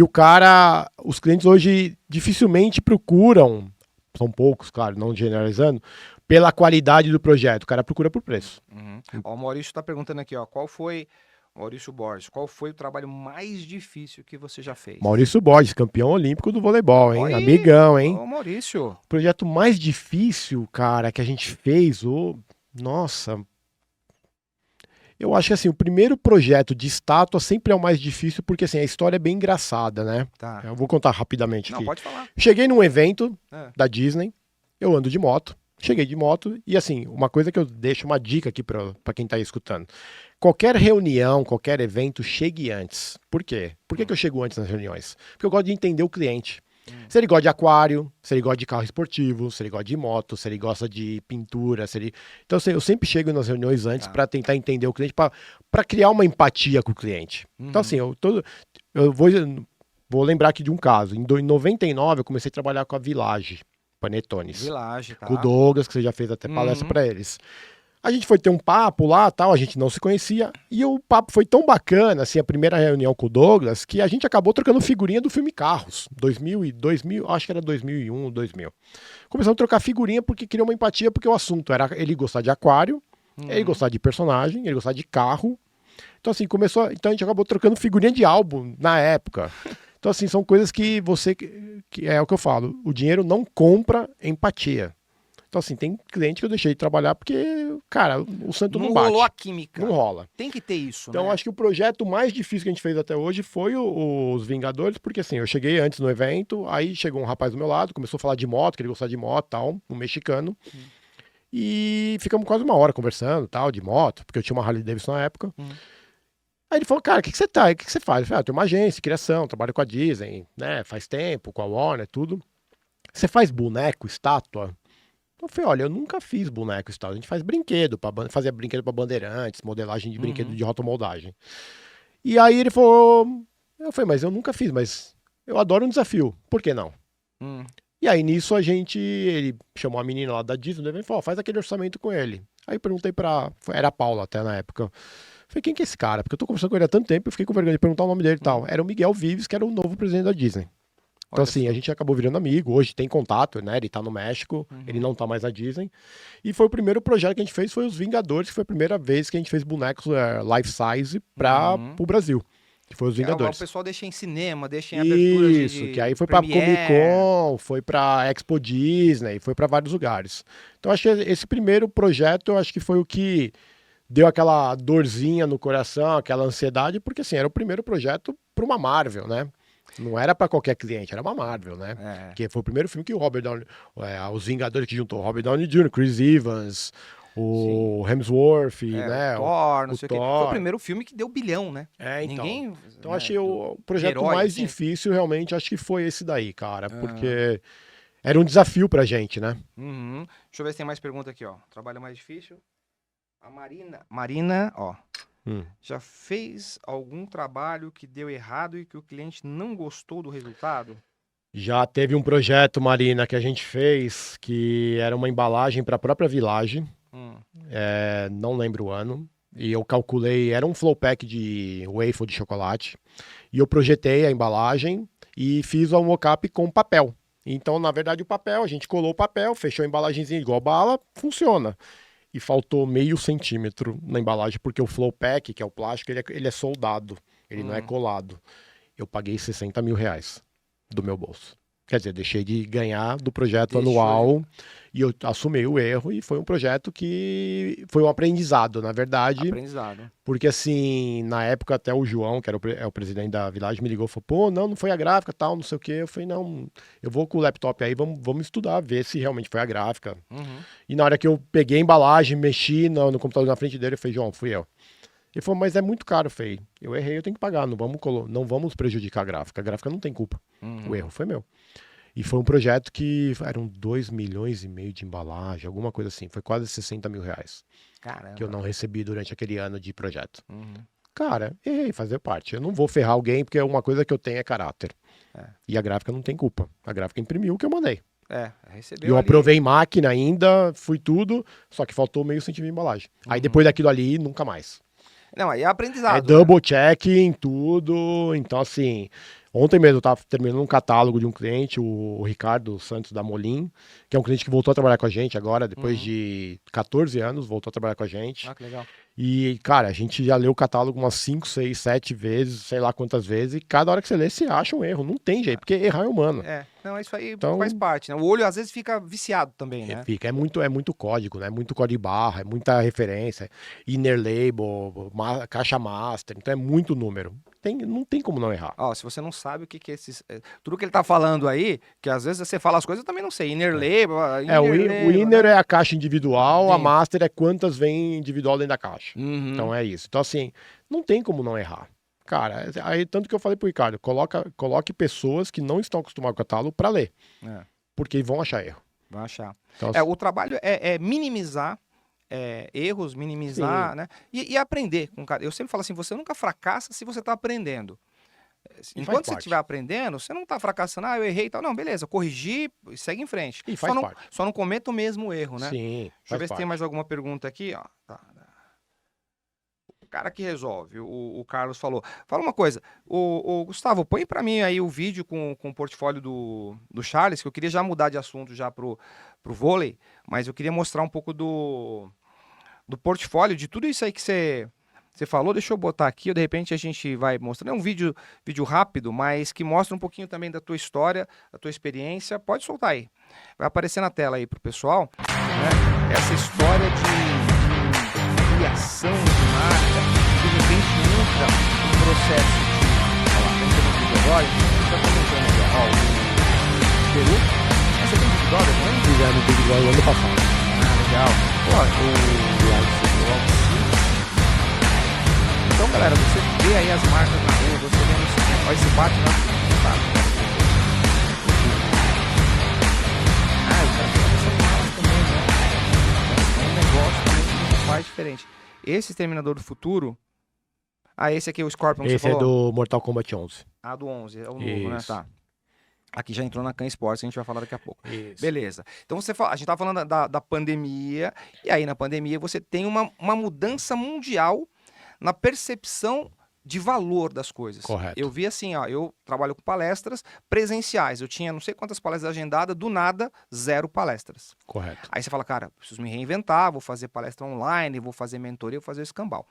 os clientes hoje dificilmente procuram, são poucos, claro, não generalizando, pela qualidade do projeto. O cara procura por preço. Uhum. Ó, o Maurício tá perguntando aqui, ó, Maurício Borges, qual foi o trabalho mais difícil que você já fez? Maurício Borges, campeão olímpico do voleibol, hein? Oi, Amigão, hein? Ô, Maurício. O projeto mais difícil, cara, que a gente fez, nossa, eu acho que assim, o primeiro projeto de estátua sempre é o mais difícil, porque assim, a história é bem engraçada, né? Tá. Eu vou contar rapidamente Não, aqui. pode falar. Cheguei num evento É. da Disney, eu ando de moto, cheguei de moto, e assim, uma coisa que eu deixo uma dica aqui pra quem tá aí escutando. Qualquer reunião, qualquer evento, chegue antes. Por quê? Por que eu chego antes nas reuniões? Porque eu gosto de entender o cliente. Se ele gosta de aquário, se ele gosta de carro esportivo, se ele gosta de moto, se ele gosta de pintura, Então, assim, eu sempre chego nas reuniões antes Tá. para tentar entender o cliente, para criar uma empatia com o cliente. Então, assim, eu vou lembrar aqui de um caso. Em 99, eu comecei a trabalhar com a Village Panetones. Village, tá? Com o Douglas, que você já fez até palestra Uhum. para eles. A gente foi ter um papo lá, tal, a gente não se conhecia, e o papo foi tão bacana, assim, a primeira reunião com o Douglas, que a gente acabou trocando figurinha do filme Carros, 2000, acho que era 2001, 2000. Começamos a trocar figurinha porque queria uma empatia, porque o assunto era ele gostar de aquário, ele gostar de personagem, ele gostar de carro. Então, assim, então a gente acabou trocando figurinha de álbum na época. Então, assim, são coisas que que é o que eu falo, o dinheiro não compra empatia. Então, assim, tem cliente que eu deixei de trabalhar porque, cara, o santo não bate. rolou a química. Não rola. Tem que ter isso, Então, né? acho que o projeto mais difícil que a gente fez até hoje foi os Vingadores, porque assim, eu cheguei antes no evento, aí chegou um rapaz do meu lado, começou a falar de moto, que ele gostava de moto e tal, um mexicano. E ficamos quase uma hora conversando, tal, de moto, porque eu tinha uma Harley Davidson na época. Aí ele falou, cara, o que você tá? O que você faz? Eu falei, eu tenho uma agência de criação, trabalho com a Disney, né, faz tempo, com a Warner, tudo. Você faz boneco, estátua? Eu falei, olha, eu nunca fiz boneco e tal. A gente faz brinquedo, fazia brinquedo para Bandeirantes, modelagem de brinquedo de rotomoldagem. E aí ele falou, eu falei, mas eu nunca fiz, mas eu adoro um desafio, por que não? E aí nisso ele chamou a menina lá da Disney e falou, faz aquele orçamento com ele. Aí perguntei era a Paula até na época. Falei, quem que é esse cara? Porque eu tô conversando com ele há tanto tempo, eu fiquei com vergonha de perguntar o nome dele e tal. Era o Miguel Vives, que era o novo presidente da Disney. Então, assim, a gente acabou virando amigo, hoje tem contato, né? Ele tá no México, ele não tá mais na Disney. E foi o primeiro projeto que a gente fez, foi os Vingadores, que foi a primeira vez que a gente fez bonecos life size pro Brasil. Que foi os Vingadores. O pessoal deixa em cinema, deixa em abertura Isso, que aí foi pra Comic Con, foi pra Expo Disney, foi pra vários lugares. Então, acho que esse primeiro projeto, eu acho que foi o que deu aquela dorzinha no coração, aquela ansiedade, porque, assim, era o primeiro projeto pra uma Marvel, né? Não era pra qualquer cliente, era uma Marvel, né? Porque foi o primeiro filme que o Robert Downey... os Vingadores que juntou o Robert Downey Jr., Chris Evans, o Hemsworth, né? O Thor, não sei o quê. Thor. Foi o primeiro filme que deu bilhão, né? Então. Então, né, achei o projeto herói, mais assim. difícil, realmente, acho que foi esse daí, cara. Porque era um desafio pra gente, né? Deixa eu ver se tem mais pergunta aqui, ó. Trabalho mais difícil. A Marina, ó. Já fez algum trabalho que deu errado e que o cliente não gostou do resultado? Já teve um projeto, Marina, que a gente fez, que era uma embalagem para a própria Village. Não lembro o ano. E eu calculei, era um flow pack de waffle de chocolate. E eu projetei a embalagem e fiz o mockup com papel. Então, na verdade, o papel, a gente colou o papel, fechou a embalagenzinha igual bala, funciona. E faltou meio centímetro na embalagem, porque o flow pack, que é o plástico, ele é soldado, ele não é colado. Eu paguei 60 mil reais do meu bolso. Quer dizer, deixei de ganhar do projeto anual e eu assumi o erro e foi um projeto que foi um aprendizado, na verdade. Aprendizado. Porque assim, na época até o João, que era o presidente da Village, me ligou e falou, pô, não foi a gráfica, tal, não sei o quê. Eu falei, não, eu vou com o laptop aí, vamos estudar, ver se realmente foi a gráfica. E na hora que eu peguei a embalagem, mexi no computador na frente dele, eu falei, João, fui eu. Ele falou, mas é muito caro, Fei. Eu errei, eu tenho que pagar, não vamos prejudicar a gráfica não tem culpa. O erro foi meu. E foi um projeto que eram 2,5 milhões de embalagem, alguma coisa assim. Foi quase 60 mil reais Caramba. que eu não recebi durante aquele ano de projeto. Uhum. Cara, errei, fazer parte. Eu não vou ferrar alguém porque uma coisa que eu tenho é caráter. É. E a gráfica não tem culpa. A gráfica imprimiu o que eu mandei. Recebeu E eu ali. aprovei máquina ainda, fui tudo, só que faltou meio centímetro de embalagem. Aí depois daquilo ali, nunca mais. Não, aí é aprendizado. É double check em tudo. Então, assim, ontem mesmo eu tava terminando um catálogo de um cliente, o Ricardo Santos da Molim, que é um cliente que voltou a trabalhar com a gente agora, depois de 14 anos, voltou a trabalhar com a gente. Ah, que legal. E, cara, a gente já leu o catálogo umas 5, 6, 7 vezes, sei lá quantas vezes, e cada hora que você lê, você acha um erro. Não tem jeito, porque errar é humano. Não, isso aí Então, faz parte, né? O olho às vezes fica viciado também, né? fica, é muito código, né? Muito código de barra, é muita referência, inner label, caixa master, então é muito número. Não tem como não errar. Ó, se você não sabe o que que é esses... Tudo que ele tá falando aí, que às vezes você fala as coisas, eu também não sei. Inner label... O inner né? é a caixa individual, a Sim. master é quantas vem individual dentro da caixa. Uhum. Então é isso. Então, assim, não tem como não errar. Cara, aí tanto que eu falei pro Ricardo, coloque pessoas que não estão acostumadas com o catálogo para ler, porque vão achar erro. Vão achar. Então, O trabalho é minimizar erros, minimizar, Sim. né? E aprender. Eu sempre falo assim, você nunca fracassa se você está aprendendo. E Enquanto faz você parte. estiver aprendendo, você não está fracassando, eu errei e tal. Não, beleza, corrigir e segue em frente. E faz parte. Só não cometa o mesmo erro, né? Sim, Deixa eu ver se tem mais alguma pergunta aqui. Ó. Tá. O cara que resolve, o Carlos falou. Fala uma coisa, o Gustavo, põe para mim aí o vídeo com o portfólio do Charles, que eu queria já mudar de assunto já pro vôlei, mas eu queria mostrar um pouco do portfólio, de tudo isso aí que você falou. Deixa eu botar aqui, de repente a gente vai mostrando. É um vídeo rápido, mas que mostra um pouquinho também da tua história, da tua experiência. Pode soltar aí. Vai aparecer na tela aí pro pessoal, né? Essa história de criação de marca, de repente entra um processo de... Olha lá, tá entrando no vídeo agora, já comentando aqui, ó, o Peru. Você tem Big Brother, não é? Fizemos Big Brother ano passado. Ah, legal. Pô, Então, galera, você vê aí as marcas na rua, você vê no cinema, ó, esse bate lá. O cara faz essas malas também, né? É um negócio também que você faz diferente. Esse Exterminador do Futuro... esse aqui é o Scorpion que Esse você falou? do Mortal Kombat 11. Do 11, é o novo, Isso. né? Tá. Aqui já entrou na Khan Sports, a gente vai falar daqui a pouco. Isso. Beleza. Então a gente tá falando da pandemia, e aí na pandemia você tem uma mudança mundial na percepção de valor das coisas. Correto. Eu vi assim, ó, eu trabalho com palestras presenciais, eu tinha não sei quantas palestras agendadas, do nada, 0 palestras. Correto. Aí você fala, cara, preciso me reinventar, vou fazer palestra online, vou fazer mentoria, vou fazer escambau.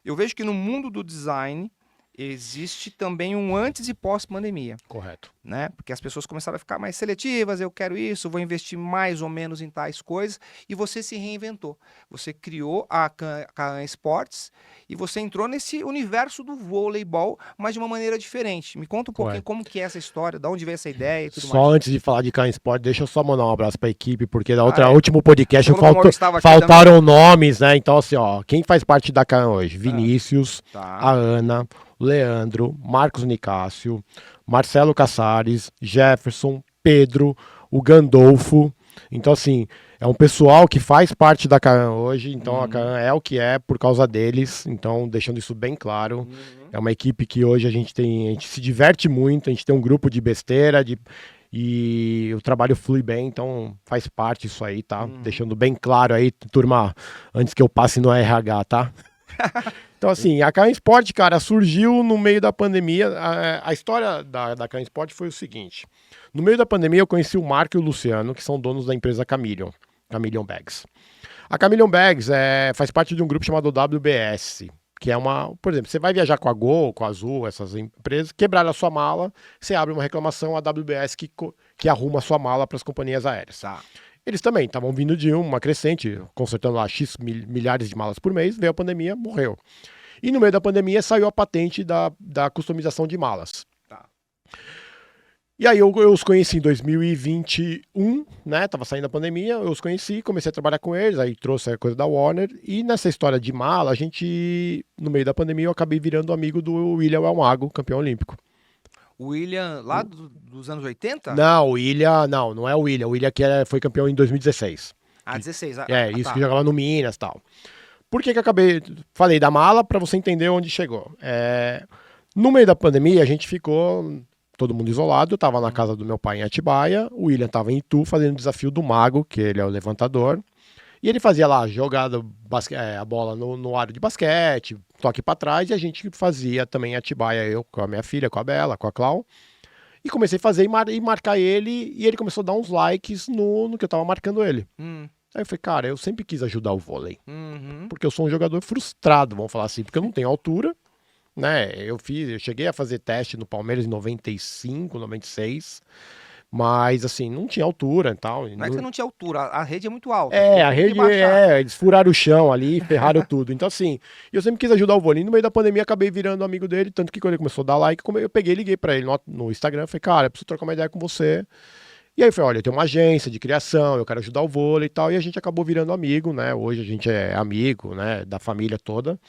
Eu vejo que no mundo do design existe também um antes e pós-pandemia. Correto. Né? Porque as pessoas começaram a ficar mais seletivas, eu quero isso, vou investir mais ou menos em tais coisas, e você se reinventou. Você criou a Khan Sports e você entrou nesse universo do voleibol, mas de uma maneira diferente. Me conta um pouquinho como que é essa história, de onde veio essa ideia e tudo mais. Só antes de falar de Khan Sport, deixa eu só mandar um abraço pra equipe, porque da último podcast faltaram nomes, né? Então, assim, ó, quem faz parte da Khan hoje? Vinícius, a Ana, Leandro, Marcos Nicásio, Marcelo Caçares, Jefferson, Pedro, o Gandolfo. Então, assim, é um pessoal que faz parte da Khan hoje. Então, a Khan é o que é por causa deles. Então, deixando isso bem claro. É uma equipe que hoje a gente se diverte muito, a gente tem um grupo de besteira, e o trabalho flui bem, então faz parte isso aí, tá? Deixando bem claro aí, turma, antes que eu passe no RH, tá? Então, assim, a Khan Sport, cara, surgiu no meio da pandemia. A história da Khan Sport foi o seguinte. No meio da pandemia, eu conheci o Marco e o Luciano, que são donos da empresa Chameleon Bags. A Chameleon Bags faz parte de um grupo chamado WBS, que é por exemplo, você vai viajar com a Gol, com a Azul, essas empresas, quebraram a sua mala, você abre uma reclamação, a WBS que arruma a sua mala para as companhias aéreas. Tá. Eles também estavam vindo de uma crescente, consertando lá X milhares de malas por mês, veio a pandemia, morreu. E no meio da pandemia saiu a patente da customização de malas. Tá. E aí eu os conheci em 2021, né? Tava saindo a pandemia, eu os conheci, comecei a trabalhar com eles, aí trouxe a coisa da Warner. E nessa história de mala, no meio da pandemia, eu acabei virando amigo do William Almago, campeão olímpico. O William, lá dos anos 80? Não, o William, não é o William. O William que foi campeão em 2016. Ah, 16. Isso Tá. que jogava no Minas e tal. Por que que eu acabei, falei da mala pra você entender onde chegou. No meio da pandemia a gente ficou todo mundo isolado, eu tava na casa do meu pai em Atibaia, o William tava em Itu fazendo o desafio do mago, que ele é o levantador, e ele fazia lá jogada, a bola no aro de basquete, toque pra trás, e a gente fazia também em Atibaia, eu com a minha filha, com a Bela, com a Clau, e comecei a fazer e marcar ele, e ele começou a dar uns likes no que eu tava marcando ele. Aí eu falei, cara, eu sempre quis ajudar o vôlei. Porque eu sou um jogador frustrado, vamos falar assim, porque eu não tenho altura, né? Eu cheguei a fazer teste no Palmeiras em 95, 96, mas assim, não tinha altura e tal. Não é que você não tinha altura, a rede é muito alta. A rede eles furaram o chão ali, ferraram tudo. Então assim, eu sempre quis ajudar o vôlei. No meio da pandemia acabei virando amigo dele, tanto que quando ele começou a dar like, eu peguei e liguei pra ele no Instagram, falei, cara, eu preciso trocar uma ideia com você. E aí eu falei, olha, eu tenho uma agência de criação, eu quero ajudar o vôlei e tal, e a gente acabou virando amigo, né? Hoje a gente é amigo, né, da família toda.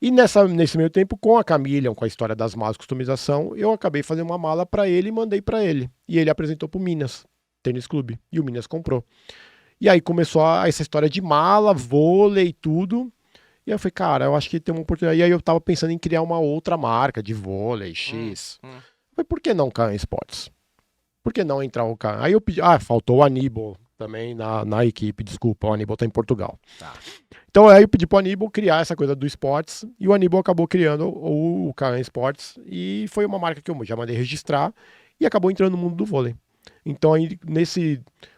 E nesse meio tempo, com a Camila, com a história das malas customização, eu acabei fazendo uma mala pra ele e mandei pra ele. E ele apresentou pro Minas Tênis Clube, e o Minas comprou. E aí começou essa história de mala, vôlei e tudo. E aí eu falei, cara, eu acho que tem uma oportunidade. E aí eu tava pensando em criar uma outra marca de vôlei, X. Eu falei, por que não Can Esportes? Por que não entrar o cara? Aí eu pedi. Faltou o Aníbal também na equipe, desculpa, o Aníbal tá em Portugal. Tá. Então aí eu pedi pro Aníbal criar essa coisa do esportes e o Aníbal acabou criando o Can Esportes e foi uma marca que eu já mandei registrar e acabou entrando no mundo do vôlei. Então aí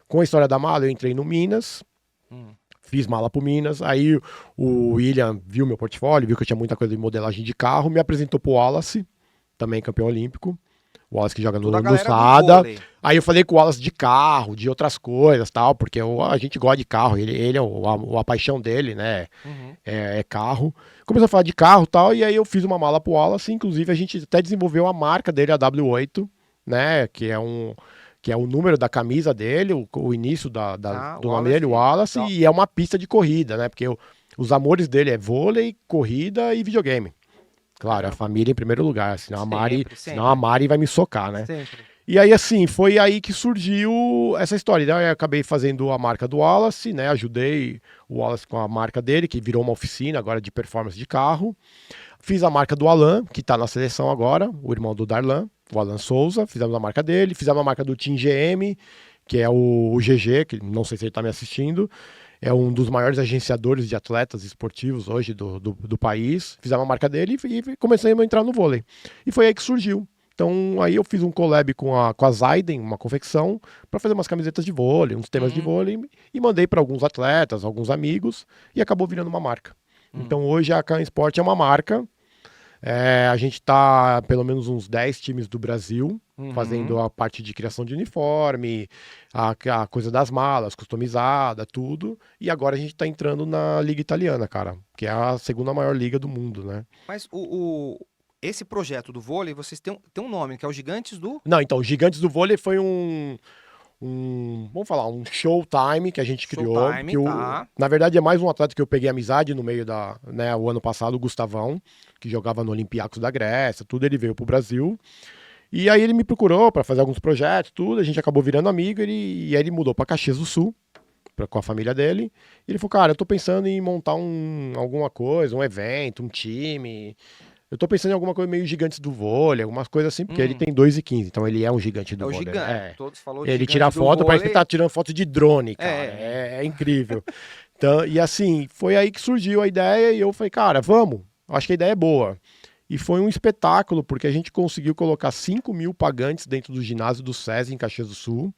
com a história da mala eu entrei no Minas, fiz mala pro Minas, aí o William viu meu portfólio, viu que eu tinha muita coisa de modelagem de carro, me apresentou pro Wallace, também campeão olímpico. O Wallace que joga no Sada. Aí eu falei com o Wallace de carro, de outras coisas tal, porque a gente gosta de carro, ele é a paixão dele, né? É carro. Começou a falar de carro tal, e aí eu fiz uma mala pro Wallace, inclusive a gente até desenvolveu a marca dele, a W8, né? Que é o número da camisa dele, o início do nome dele, o Wallace, e é uma pista de corrida, né? Porque os amores dele é vôlei, corrida e videogame. Claro, a família em primeiro lugar, senão a Mari vai me socar, né? Sempre. E aí, assim, foi aí que surgiu essa história. Então, eu acabei fazendo a marca do Wallace, né? Ajudei o Wallace com a marca dele, que virou uma oficina agora de performance de carro. Fiz a marca do Alan, que tá na seleção agora, o irmão do Darlan, o Alan Souza. Fizemos a marca dele. Fizemos a marca do Team GM, que é o GG, que não sei se ele tá me assistindo. É um dos maiores agenciadores de atletas esportivos hoje do país. Fizemos a marca dele e comecei a entrar no vôlei. E foi aí que surgiu. Então, aí eu fiz um collab com a Zaiden, uma confecção, para fazer umas camisetas de vôlei, uns temas de vôlei, e mandei para alguns atletas, alguns amigos, e acabou virando uma marca. Então, hoje a Can Sport é uma marca. A gente tá pelo menos uns 10 times do Brasil fazendo a parte de criação de uniforme, a coisa das malas, customizada, tudo. E agora a gente tá entrando na Liga Italiana, cara, que é a segunda maior liga do mundo, né? Mas esse projeto do vôlei, vocês têm um nome, que é o Gigantes do... Não, então, o Gigantes do Vôlei foi vamos falar, um showtime que a gente criou. Showtime, na verdade, é mais um atleta que eu peguei amizade no meio o ano passado, o Gustavão, que jogava no Olympiacos da Grécia, tudo, ele veio pro Brasil. E aí ele me procurou para fazer alguns projetos, tudo, a gente acabou virando amigo, e aí ele mudou para Caxias do Sul, com a família dele. E ele falou, cara, eu tô pensando em montar alguma coisa, um evento, um time... Eu tô pensando em alguma coisa meio Gigantes do Vôlei, algumas coisas assim, porque ele tem 2,15, então ele é um gigante do vôlei. Gigante. Todos falou de ele tira foto, parece que ele tá tirando foto de drone, cara. É incrível. Então, e assim, foi aí que surgiu a ideia e eu falei, cara, vamos, acho que a ideia é boa. E foi um espetáculo, porque a gente conseguiu colocar 5 mil pagantes dentro do ginásio do SESI em Caxias do Sul.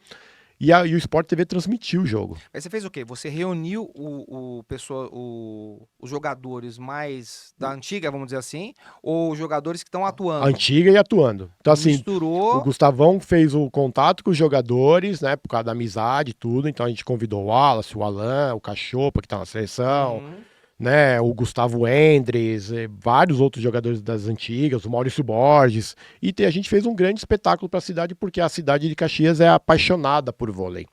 E o Sport TV transmitiu o jogo. Mas você fez o quê? Você reuniu os jogadores mais da antiga, vamos dizer assim, ou os jogadores que estão atuando? Antiga e atuando. Então, assim, misturou... o Gustavão fez o contato com os jogadores, né, por causa da amizade e tudo. Então a gente convidou o Wallace, o Alan, o Cachopa, que tá na seleção, né, o Gustavo Endres, vários outros jogadores das antigas, o Maurício Borges, e a gente fez um grande espetáculo para a cidade, porque a cidade de Caxias é apaixonada por vôlei,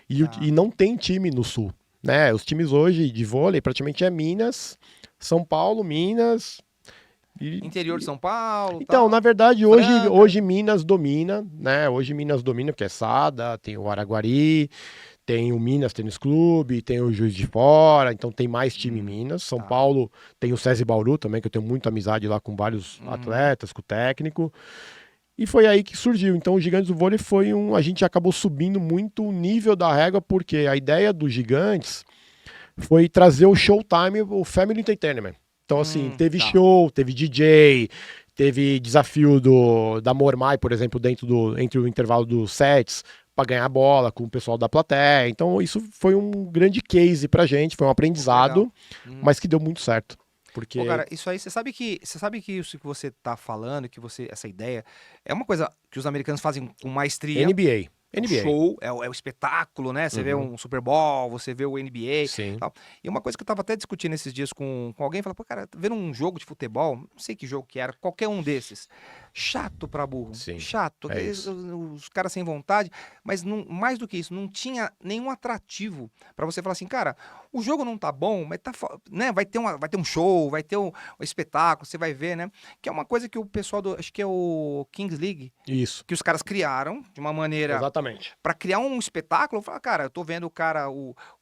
e não tem time no sul, né, os times hoje de vôlei praticamente é Minas, São Paulo, Minas, Interior de São Paulo. Então, tal. na verdade, Franca. hoje Minas domina, né? Hoje Minas domina, porque é Sada, tem o Araguari, tem o Minas Tênis Clube, tem o Juiz de Fora, então tem mais time em Minas. São Tá. Paulo tem o SESI Bauru também, que eu tenho muita amizade lá com vários atletas, com o técnico. E foi aí que surgiu. Então, o Gigantes do Vôlei foi a gente acabou subindo muito o nível da régua, porque a ideia do Gigantes foi trazer o Showtime, o Family Entertainment. Então, assim, teve tá. show, teve DJ, teve desafio da Mormai, por exemplo, entre o intervalo dos sets, para ganhar bola com o pessoal da plateia. Então, isso foi um grande case pra gente, foi um aprendizado, mas que deu muito certo. Porque... Pô, cara, isso aí, você sabe que isso que você tá falando, essa ideia, é uma coisa que os americanos fazem com maestria. NBA. O show, é o espetáculo, né? Você vê um Super Bowl, você vê o NBA. Sim. Tal. E uma coisa que eu tava até discutindo esses dias com alguém, falou, pô, cara, vendo um jogo de futebol, não sei que jogo que era, qualquer um desses, chato pra burro. Sim, Chato. é isso. Os caras sem vontade, mas não, mais do que isso, não tinha nenhum atrativo pra você falar assim, cara, o jogo não tá bom, mas tá, né? Vai ter um show, vai ter um espetáculo, você vai ver, né? Que é uma coisa que o pessoal acho que é o Kings League, Isso. que os caras criaram de uma maneira... Exatamente. Pra criar um espetáculo, fala, cara, eu tô vendo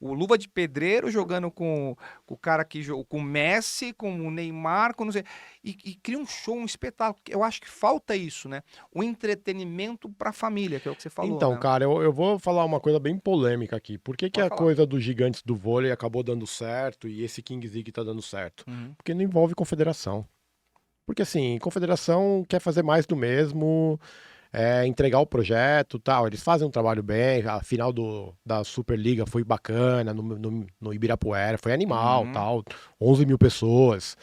o Luva de Pedreiro jogando com o cara que com o Messi, com o Neymar, com não sei. E cria um show, um espetáculo. Eu acho que falta isso, né? O entretenimento pra família, que é o que você falou. Então, né? cara, eu vou falar uma coisa bem polêmica aqui. Por que Pode a falar. coisa dos Gigantes do Vôlei acabou dando certo e esse Kings League tá dando certo? Porque não envolve confederação. Porque, assim, confederação quer fazer mais do mesmo, entregar o projeto e tal. Eles fazem um trabalho bem, a final da Superliga foi bacana, no Ibirapuera, foi animal, tal, 11 mil pessoas.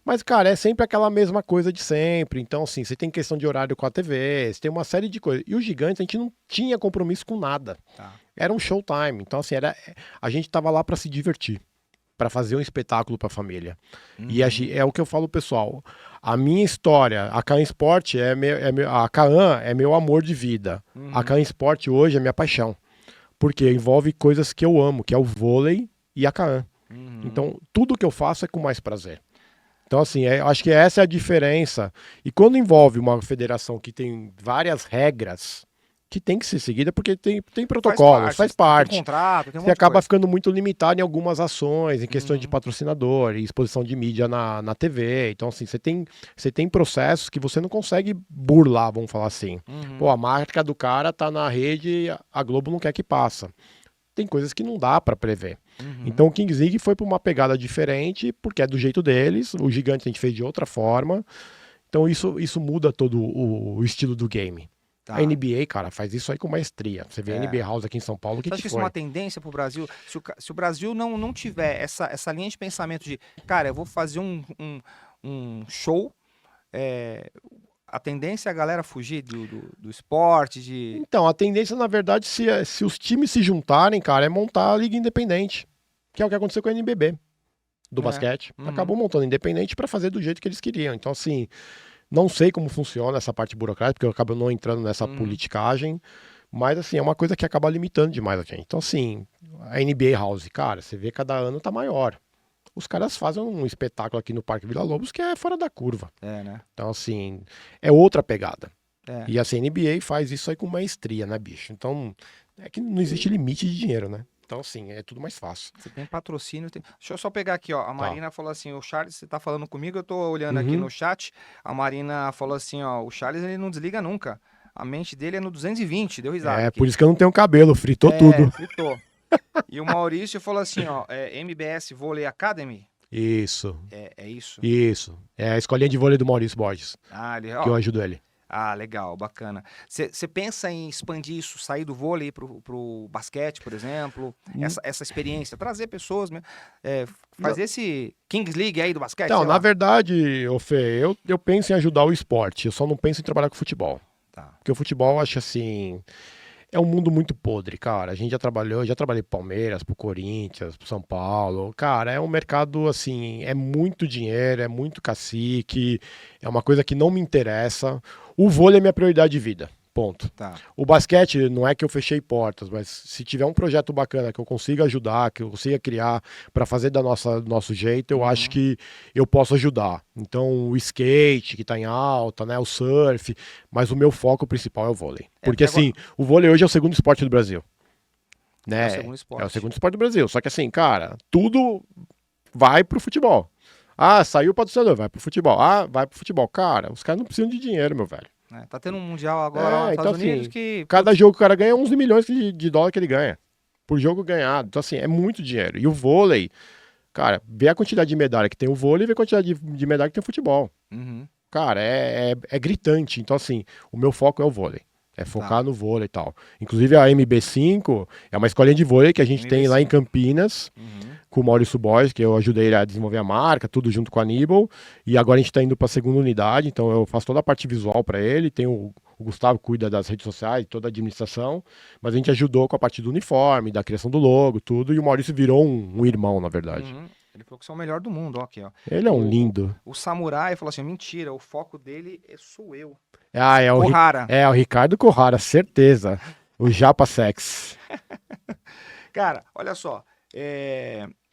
Mas, cara, é sempre aquela mesma coisa de sempre. Então, assim, você tem questão de horário com a TV, você tem uma série de coisas. E os Gigantes, a gente não tinha compromisso com nada. Tá. Era um showtime. Então, assim, a gente tava lá pra se divertir, para fazer um espetáculo para a família. E é o que eu falo, pessoal. A minha história, a Kaan Sport a Kaan é meu amor de vida. A Kaan Sport hoje é minha paixão. Porque envolve coisas que eu amo, que é o vôlei e a Kaan. Então, tudo que eu faço é com mais prazer. Então, assim, acho que essa é a diferença. E quando envolve uma federação que tem várias regras que tem que ser seguida, porque tem protocolos, faz parte. Tem contrato, tem um Você monte de acaba coisa. ficando muito limitado em algumas ações, em questões de patrocinador, e exposição de mídia na TV. Então, assim, você tem processos que você não consegue burlar, vamos falar assim. Pô, a marca do cara tá na rede, a Globo não quer que passa. Tem coisas que não dá para prever. Então o Kings League foi para uma pegada diferente, porque é do jeito deles. O Gigante a gente fez de outra forma. Então isso muda todo o estilo do game. Tá. A NBA, cara, faz isso aí com maestria. Você vê a NBA House aqui em São Paulo, Você acha que isso é foi? uma tendência pro Brasil? Se o Brasil não tiver essa linha de pensamento de, cara, eu vou fazer um show, a tendência é a galera fugir do esporte, de... Então, a tendência, na verdade, se os times se juntarem, cara, é montar a liga independente. Que é o que aconteceu com a NBB do basquete. Acabou montando independente para fazer do jeito que eles queriam. Então, assim, não sei como funciona essa parte burocrática, porque eu acabo não entrando nessa politicagem. Mas, assim, é uma coisa que acaba limitando demais a gente. Então, assim, a NBA House, cara, você vê cada ano tá maior. Os caras fazem um espetáculo aqui no Parque Vila Lobos que é fora da curva. né? Então, assim, é outra pegada. É. E a NBA faz isso aí com maestria, né, bicho? Então, é que não existe limite de dinheiro, né? Então, assim, é tudo mais fácil. Você tem patrocínio. Deixa eu só pegar aqui, ó. A Marina falou assim: o Charles, você tá falando comigo, eu tô olhando aqui no chat. A Marina falou assim: ó, o Charles ele não desliga nunca. A mente dele é no 220, deu risada. É, aqui. por isso que eu não tenho cabelo, fritou tudo. Fritou. E o Maurício falou assim: ó, MBS Vôlei Academy. Isso. É isso? Isso. É a escolinha de vôlei do Maurício Borges, que eu ajudo ele. Ah, legal, bacana. Você pensa em expandir isso, sair do vôlei pro basquete, por exemplo? Essa experiência, trazer pessoas, fazer esse Kings League aí do basquete? Então, sei na lá. verdade, ô Fê, eu penso em ajudar o esporte, eu só não penso em trabalhar com futebol. Tá. Porque o futebol, eu acho assim, é um mundo muito podre, cara. A gente já trabalhei pro Palmeiras, pro Corinthians, pro São Paulo. Cara, é um mercado, assim, é muito dinheiro, é muito cacique, é uma coisa que não me interessa. O vôlei é minha prioridade de vida. Ponto. Tá. O basquete não é que eu fechei portas, mas se tiver um projeto bacana que eu consiga ajudar, que eu consiga criar para fazer do nosso jeito, eu acho que eu posso ajudar. Então, o skate, que tá em alta, né, o surf, mas o meu foco principal é o vôlei. Porque assim, o vôlei hoje é o segundo esporte do Brasil. Né? É o segundo esporte. É o segundo esporte do Brasil. Só que assim, cara, tudo vai pro futebol. Ah, saiu o patrocinador, vai pro futebol. Ah, vai pro futebol. Cara, os caras não precisam de dinheiro, meu velho. Tá tendo um mundial agora lá nos então, Estados Unidos assim, que... cada jogo que o cara ganha é 11 milhões de dólar que ele ganha. Por jogo ganhado. Então, assim, é muito dinheiro. E o vôlei, cara, vê a quantidade de medalha que tem o vôlei e vê a quantidade de medalha que tem o futebol. Cara, é gritante. Então, assim, o meu foco é o vôlei. É focar no vôlei e tal. Inclusive a MB5 é uma escolinha de vôlei que a gente tem lá em Campinas, com o Maurício Borges, que eu ajudei ele a desenvolver a marca, tudo junto com a Aníbal. E agora a gente está indo para a segunda unidade, então eu faço toda a parte visual para ele. Tem o Gustavo que cuida das redes sociais, toda a administração. Mas a gente ajudou com a parte do uniforme, da criação do logo, tudo. E o Maurício virou um irmão, na verdade. Ele falou que você é o melhor do mundo, ó, aqui, ó. Ele é um lindo. O Samurai falou assim, mentira, o foco dele sou eu. É o Kohara. É o Ricardo Kohara, certeza. O Japa Sex. Cara, olha só.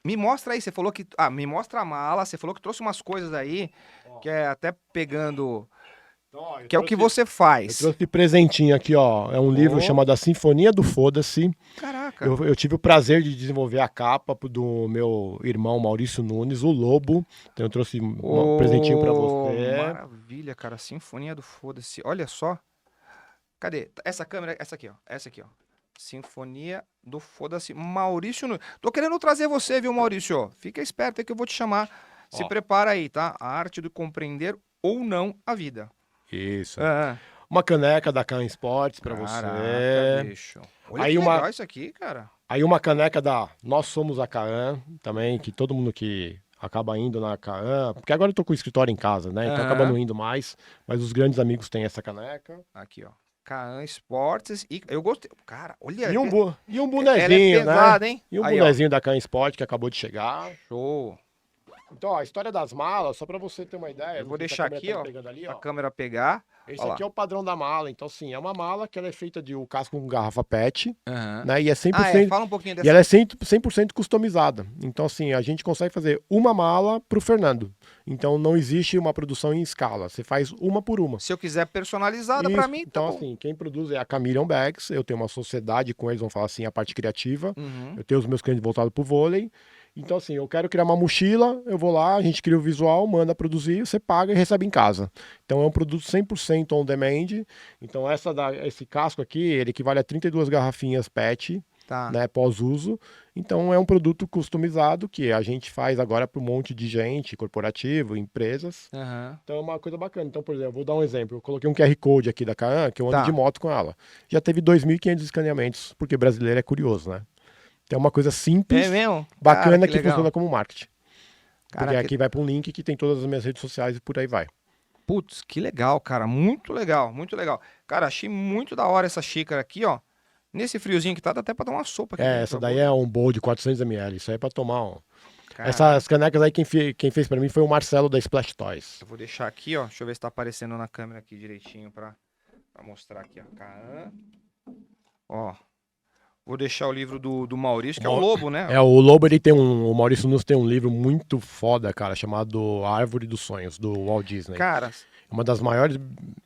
Me mostra aí, você falou que... me mostra a mala, você falou que trouxe umas coisas aí, que é até pegando... Que é o que você faz. Eu trouxe presentinho aqui, ó. É um livro chamado A Sinfonia do Foda-se. Caraca. Eu tive o prazer de desenvolver a capa do meu irmão Maurício Nunes, o Lobo. Então eu trouxe um presentinho pra você. Maravilha, cara. Sinfonia do Foda-se. Olha só. Cadê? Essa câmera, essa aqui, ó. Essa aqui, ó. Sinfonia do Foda-se. Maurício Nunes. Tô querendo trazer você, viu, Maurício? Fica esperto aí que eu vou te chamar. Se prepara aí, tá? A arte de compreender ou não a vida. Isso. Uma caneca da Can Sports pra você. Bicho. Olha Aí que legal isso aqui, cara. Aí uma caneca da Nós Somos a Kaan também, que todo mundo que acaba indo na Kaan, porque agora eu tô com o escritório em casa, né? Então acaba não indo mais, mas os grandes amigos têm essa caneca. Aqui, ó. Kaan Sports e eu gostei. Cara, olha. E um bonezinho, ela é pesada, né? Hein? E um aí, bonezinho da Can Sport que acabou de chegar. Show. Então, ó, a história das malas, só pra você ter uma ideia. Eu vou deixar aqui, ó, ali, a câmera pegar. Esse aqui é o padrão da mala. Então, assim, é uma mala que ela é feita de casco com garrafa PET, né? E é 100%, fala um pouquinho dessa. E ela é 100% customizada. Então, assim, a gente consegue fazer uma mala pro Fernando. Então, não existe uma produção em escala. Você faz uma por uma. Se eu quiser personalizada pra mim, então, assim, quem produz é a Chameleon Bags. Eu tenho uma sociedade com eles, vamos falar assim, a parte criativa. Eu tenho os meus clientes voltados pro vôlei. Então, assim, eu quero criar uma mochila, eu vou lá, a gente cria o visual, manda produzir, você paga e recebe em casa. Então, é um produto 100% on demand. Então, esse casco aqui, ele equivale a 32 garrafinhas PET, né, pós-uso. Então, é um produto customizado que a gente faz agora para um monte de gente, corporativo, empresas. Então, é uma coisa bacana. Então, por exemplo, vou dar um exemplo. Eu coloquei um QR Code aqui da Kaan, que eu ando de moto com ela. Já teve 2.500 escaneamentos, porque brasileiro é curioso, né? É uma coisa simples, bacana, que funciona como marketing. Porque aqui vai para um link que tem todas as minhas redes sociais e por aí vai. Putz, que legal, cara. Muito legal, muito legal. Cara, achei muito da hora essa xícara aqui, ó. Nesse friozinho que tá, dá até pra dar uma sopa aqui. Essa daí é um bowl de 400 ml. Isso aí é pra tomar. Essas canecas aí, quem fez pra mim foi o Marcelo da Splash Toys. Eu vou deixar aqui, ó. Deixa eu ver se tá aparecendo na câmera aqui direitinho pra mostrar aqui, ó. Kaan. Ó. Vou deixar o livro do Maurício, que é o Lobo, né? O Lobo, o Maurício Nunes tem um livro muito foda, cara, chamado A Árvore dos Sonhos, do Walt Disney. Cara, uma das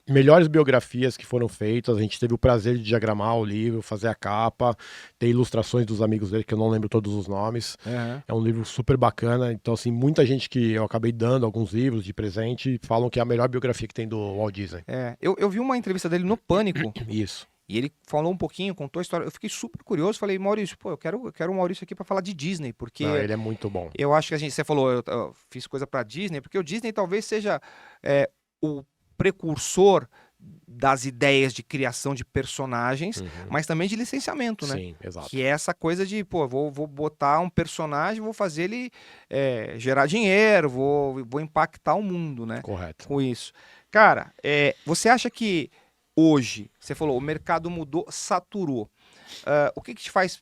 melhores biografias que foram feitas. A gente teve o prazer de diagramar o livro, fazer a capa, ter ilustrações dos amigos dele, que eu não lembro todos os nomes. É um livro super bacana. Então, assim, muita gente que eu acabei dando alguns livros de presente falam que é a melhor biografia que tem do Walt Disney. Eu vi uma entrevista dele no Pânico. Isso. E ele falou um pouquinho, contou a história. Eu fiquei super curioso. Falei, Maurício, pô, eu quero o Maurício aqui pra falar de Disney, porque... Não, ele é muito bom. Eu acho que você falou, eu fiz coisa pra Disney, porque o Disney talvez seja o precursor das ideias de criação de personagens, mas também de licenciamento, né? Sim, exato. Que é essa coisa de, pô, vou botar um personagem, vou fazer ele gerar dinheiro, vou impactar o mundo, né? Correto. Com isso. Cara, você acha que hoje, você falou, o mercado mudou, saturou. O que te faz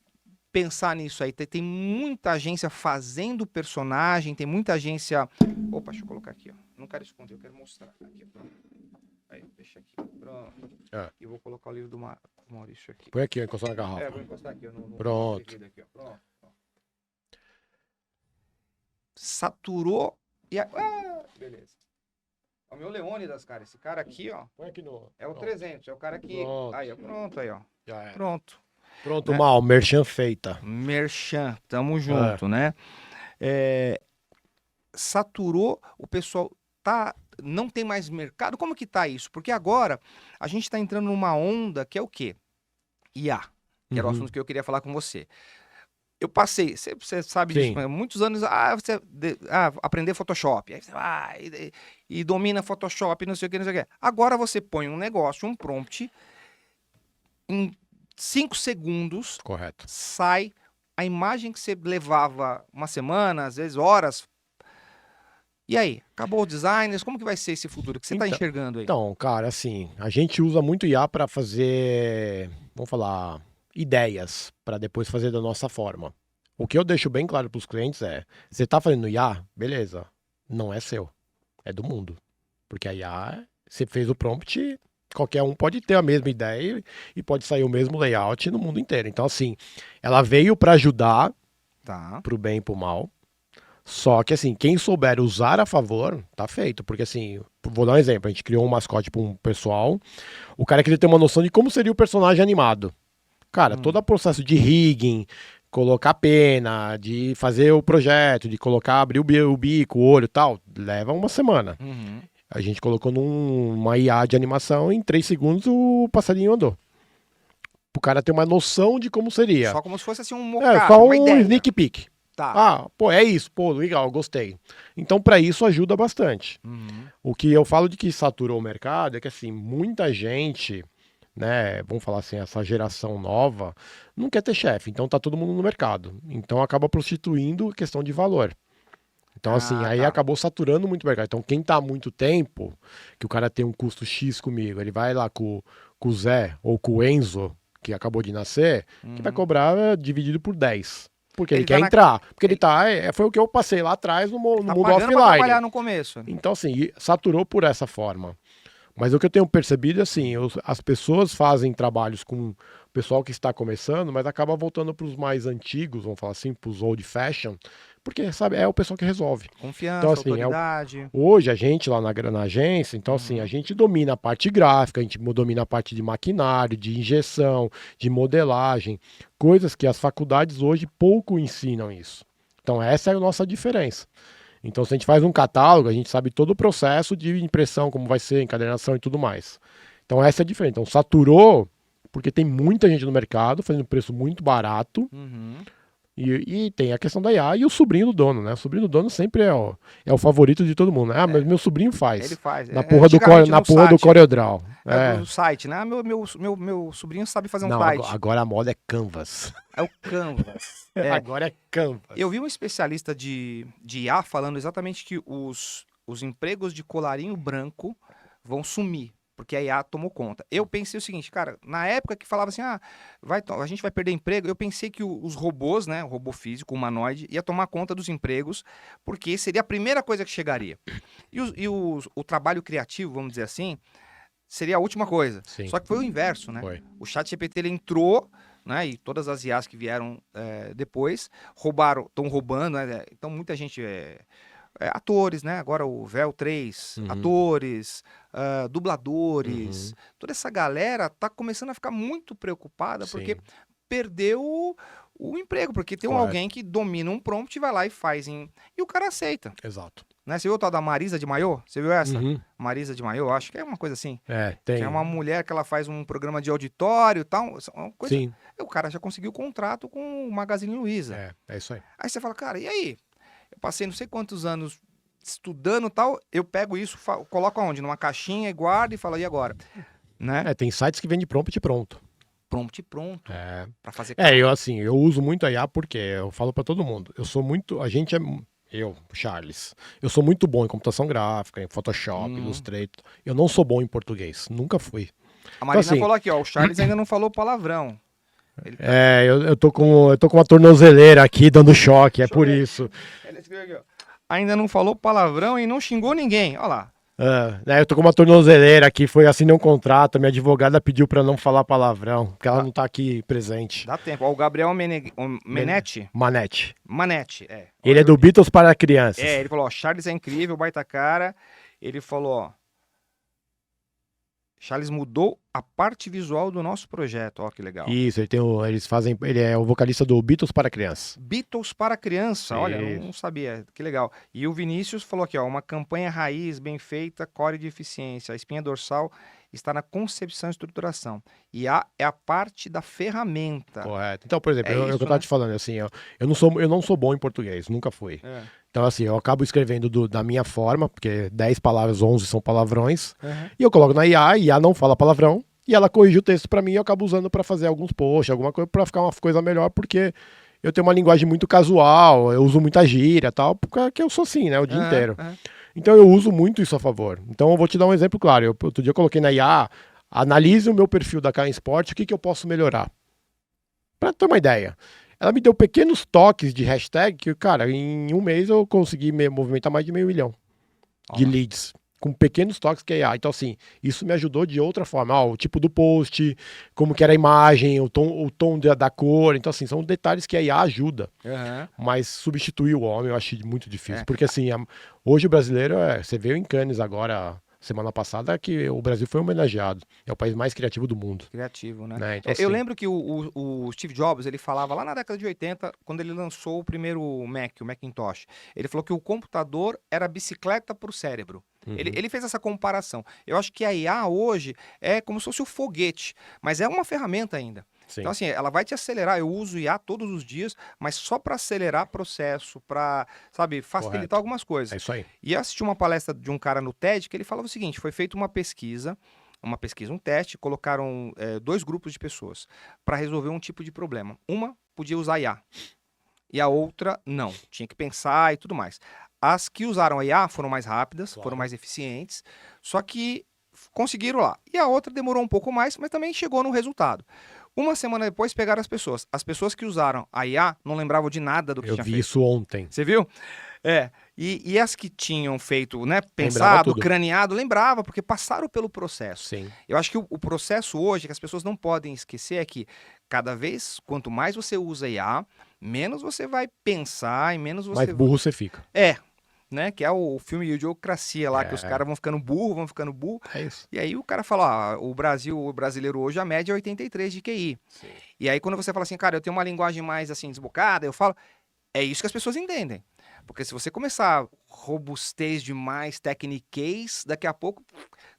pensar nisso aí? Tem muita agência fazendo personagem, tem muita agência... Opa, deixa eu colocar aqui, ó. Não quero esconder, eu quero mostrar. Aqui, Aí, deixa aqui. Pronto. E vou colocar o livro do Maurício aqui. Põe aqui, encostou na garrafa. Vou encostar aqui. No Pronto. aqui, ó. Pronto. Saturou e... beleza. É o meu Leônidas, cara. Esse cara aqui, ó. Põe aqui no... É o 300. É o cara que... Pronto. Aí, ó. Pronto, aí, ó. Já é. Pronto. Pronto, Mal. Merchan feita. Merchan. Tamo junto, né? Saturou, o pessoal não tem mais mercado. Como que tá isso? Porque agora a gente tá entrando numa onda que é o quê? IA, que era o assunto que eu queria falar com você. Eu passei, você sabe disso, muitos anos, aprender Photoshop, aí você vai e domina Photoshop, não sei o que, não sei o que. Agora você põe um negócio, um prompt, em 5 segundos, correto, sai a imagem que você levava uma semana, às vezes horas. E aí, acabou o designers, como que vai ser esse futuro que você está enxergando aí? Então, cara, assim, a gente usa muito IA para fazer, vamos falar, ideias, para depois fazer da nossa forma. O que eu deixo bem claro para os clientes é, você está fazendo IA, beleza, não é seu, é do mundo. Porque a IA, você fez o prompt, qualquer um pode ter a mesma ideia e pode sair o mesmo layout no mundo inteiro. Então, assim, ela veio para ajudar, pro bem e pro mal. Só que, assim, quem souber usar a favor, tá feito. Porque, assim, vou dar um exemplo. A gente criou um mascote para um pessoal. O cara queria ter uma noção de como seria o personagem animado. Cara, todo o processo de rigging, colocar pena, de fazer o projeto, de colocar, abrir o bico, o olho e tal, leva uma semana. A gente colocou numa IA de animação, em 3 segundos o passarinho andou. O cara ter uma noção de como seria. Só como se fosse, assim, um mocap, só uma ideia. Sneak peek. É isso, legal, gostei. Então, para isso, ajuda bastante. O que eu falo de que saturou o mercado é que, assim, muita gente, né, vamos falar assim, essa geração nova, não quer ter chefe, então tá todo mundo no mercado. Então, acaba prostituindo a questão de valor. Então, assim, aí acabou saturando muito o mercado. Então, quem tá há muito tempo, que o cara tem um custo X comigo, ele vai lá com o Zé ou com o Enzo, que acabou de nascer, que vai cobrar dividido por 10. Porque ele quer entrar. Porque ele tá. Foi o que eu passei lá atrás no mundo offline. Pra trabalhar no começo. Então, assim, saturou por essa forma. Mas o que eu tenho percebido é assim, as pessoas fazem trabalhos com o pessoal que está começando, mas acaba voltando para os mais antigos, vamos falar assim, para os old fashion, porque, sabe, é o pessoal que resolve. Confiança, então, assim, autoridade. Hoje, a gente lá na agência, então, assim, a gente domina a parte gráfica, a gente domina a parte de maquinário, de injeção, de modelagem, coisas que as faculdades hoje pouco ensinam isso. Então, essa é a nossa diferença. Então, se a gente faz um catálogo, a gente sabe todo o processo de impressão, como vai ser, encadernação e tudo mais. Então, essa é a diferença. Então, saturou, porque tem muita gente no mercado, fazendo preço muito barato. E tem a questão da IA e o sobrinho do dono, né? O sobrinho do dono sempre é o favorito de todo mundo, né? Mas meu sobrinho faz. Ele faz. Na porra do CorelDRAW. Do site, né? Meu sobrinho sabe fazer um site. Agora a moda é Canvas. É o Canvas. Agora é Canvas. Eu vi um especialista de IA falando exatamente que os empregos de colarinho branco vão sumir, porque a IA tomou conta. Eu pensei o seguinte, cara, na época que falava assim, a gente vai perder emprego, eu pensei que os robôs, né, o robô físico, o humanoide, ia tomar conta dos empregos, porque seria a primeira coisa que chegaria. E o trabalho criativo, vamos dizer assim, seria a última coisa. Sim. Só que foi o inverso, né? O ChatGPT, ele entrou, né, e todas as IAs que vieram depois, estão roubando, né? Então muita gente... atores, né? Agora o Véu 3, atores, dubladores, toda essa galera tá começando a ficar muito preocupada porque perdeu o emprego, porque tem alguém que domina um prompt e vai lá e faz e o cara aceita. Exato. Né? Você viu o tal da Marisa de Maiô? Você viu essa? Marisa de Maiô, acho que é uma coisa assim. Tem. Que é uma mulher que ela faz um programa de auditório e tal. Uma coisa... Sim. O cara já conseguiu contrato com o Magazine Luiza. É isso aí. Aí você fala, cara, e aí? Eu passei não sei quantos anos estudando e tal, eu pego isso, coloco aonde? Numa caixinha e guardo e falo, e agora? Né? Tem sites que vendem prompt pronto. Prompt pronto. Pra fazer... Eu uso muito a IA porque eu falo pra todo mundo. Charles, eu sou muito bom em computação gráfica, em Photoshop, Illustrator. Eu não sou bom em português, nunca fui. A Marina falou aqui, ó, o Charles ainda não falou palavrão. Eu tô com uma tornozeleira aqui dando choque, por isso. Ele escreveu aqui, ó. Ainda não falou palavrão e não xingou ninguém. Olha lá. Né, eu tô com uma tornozeleira aqui, foi assinar um contrato, minha advogada pediu pra não falar palavrão, porque ela não tá aqui presente. Dá tempo. Ó, o Gabriel Menetti. Manete. Manete, é. Ele é do Beatles para crianças. Ele falou, ó, Charles é incrível, baita cara. Ele falou, ó, Charles mudou a parte visual do nosso projeto, ó, que legal. Isso, ele é o vocalista do Beatles para crianças. Beatles para criança, olha, eu Isso. não sabia, que legal. E o Vinícius falou aqui, ó, uma campanha raiz, bem feita, core de eficiência. A espinha dorsal está na concepção e estruturação. E A é a parte da ferramenta. Correto. Então, por exemplo, É o que isso, eu tava né? te falando, assim, eu não sou bom em português, nunca fui. É. Então, assim, eu acabo escrevendo da minha forma, porque 10 palavras, 11 são palavrões, Uhum. e eu coloco na IA, a IA não fala palavrão, e ela corrige o texto pra mim e eu acabo usando pra fazer alguns posts, alguma coisa, pra ficar uma coisa melhor, porque eu tenho uma linguagem muito casual, eu uso muita gíria e tal, porque eu sou assim, né, o dia inteiro. Uhum. Então eu uso muito isso a favor. Então eu vou te dar um exemplo claro. Outro dia eu coloquei na IA, analise o meu perfil da K Sport, o que eu posso melhorar. Pra ter uma ideia. Ela me deu pequenos toques de hashtag que, cara, em um mês eu consegui movimentar mais de 500 mil de Ó. leads. Com pequenos toques que é IA. Então, assim, isso me ajudou de outra forma. Ó, o tipo do post, como que era a imagem, o tom da cor. Então, assim, são detalhes que a IA ajuda. Uhum. Mas substituir o homem eu achei muito difícil. É. Porque, assim, hoje o brasileiro, você veio em Cannes agora, semana passada, que o Brasil foi homenageado. É o país mais criativo do mundo. Criativo, né? Né? Então, Eu assim, lembro que o Steve Jobs, ele falava lá na década de 80, quando ele lançou o primeiro Mac, o Macintosh, ele falou que o computador era a bicicleta para o cérebro. uhum, Ele fez essa comparação. Eu acho que a IA hoje é como se fosse o foguete, mas é uma ferramenta ainda. sim. Então, assim, ela vai te acelerar. Eu uso IA todos os dias, mas só para acelerar processo, para, sabe, facilitar Correto. algumas coisas. É isso aí. E eu assisti uma palestra de um cara no TED que ele falava o seguinte: foi feita um teste, colocaram 2 grupos de pessoas para resolver um tipo de problema. Uma podia usar IA e a outra não, tinha que pensar e tudo mais. As que usaram a IA foram mais rápidas, Claro. foram mais eficientes, só que conseguiram lá. E a outra demorou um pouco mais, mas também chegou no resultado. Uma semana depois pegaram as pessoas. As pessoas que usaram a IA não lembravam de nada do que Eu tinha vi feito. isso ontem. Você viu? E as que tinham feito, né, Lembrava pensado, tudo. craneado, lembrava, porque passaram pelo processo. Sim. Eu acho que o processo hoje, que as pessoas não podem esquecer, é que cada vez, quanto mais você usa IA, menos você vai pensar e menos você... Mais burro você fica. Né, que é o filme Idiocracia lá, que os caras vão ficando burro, É isso. e aí o cara fala, ó, o brasileiro hoje, a média é 83 de QI. Sim. E aí quando você fala assim, cara, eu tenho uma linguagem mais assim, desbocada, eu falo, é isso que as pessoas entendem. Porque se você começar robustez demais, tecniquez, daqui a pouco,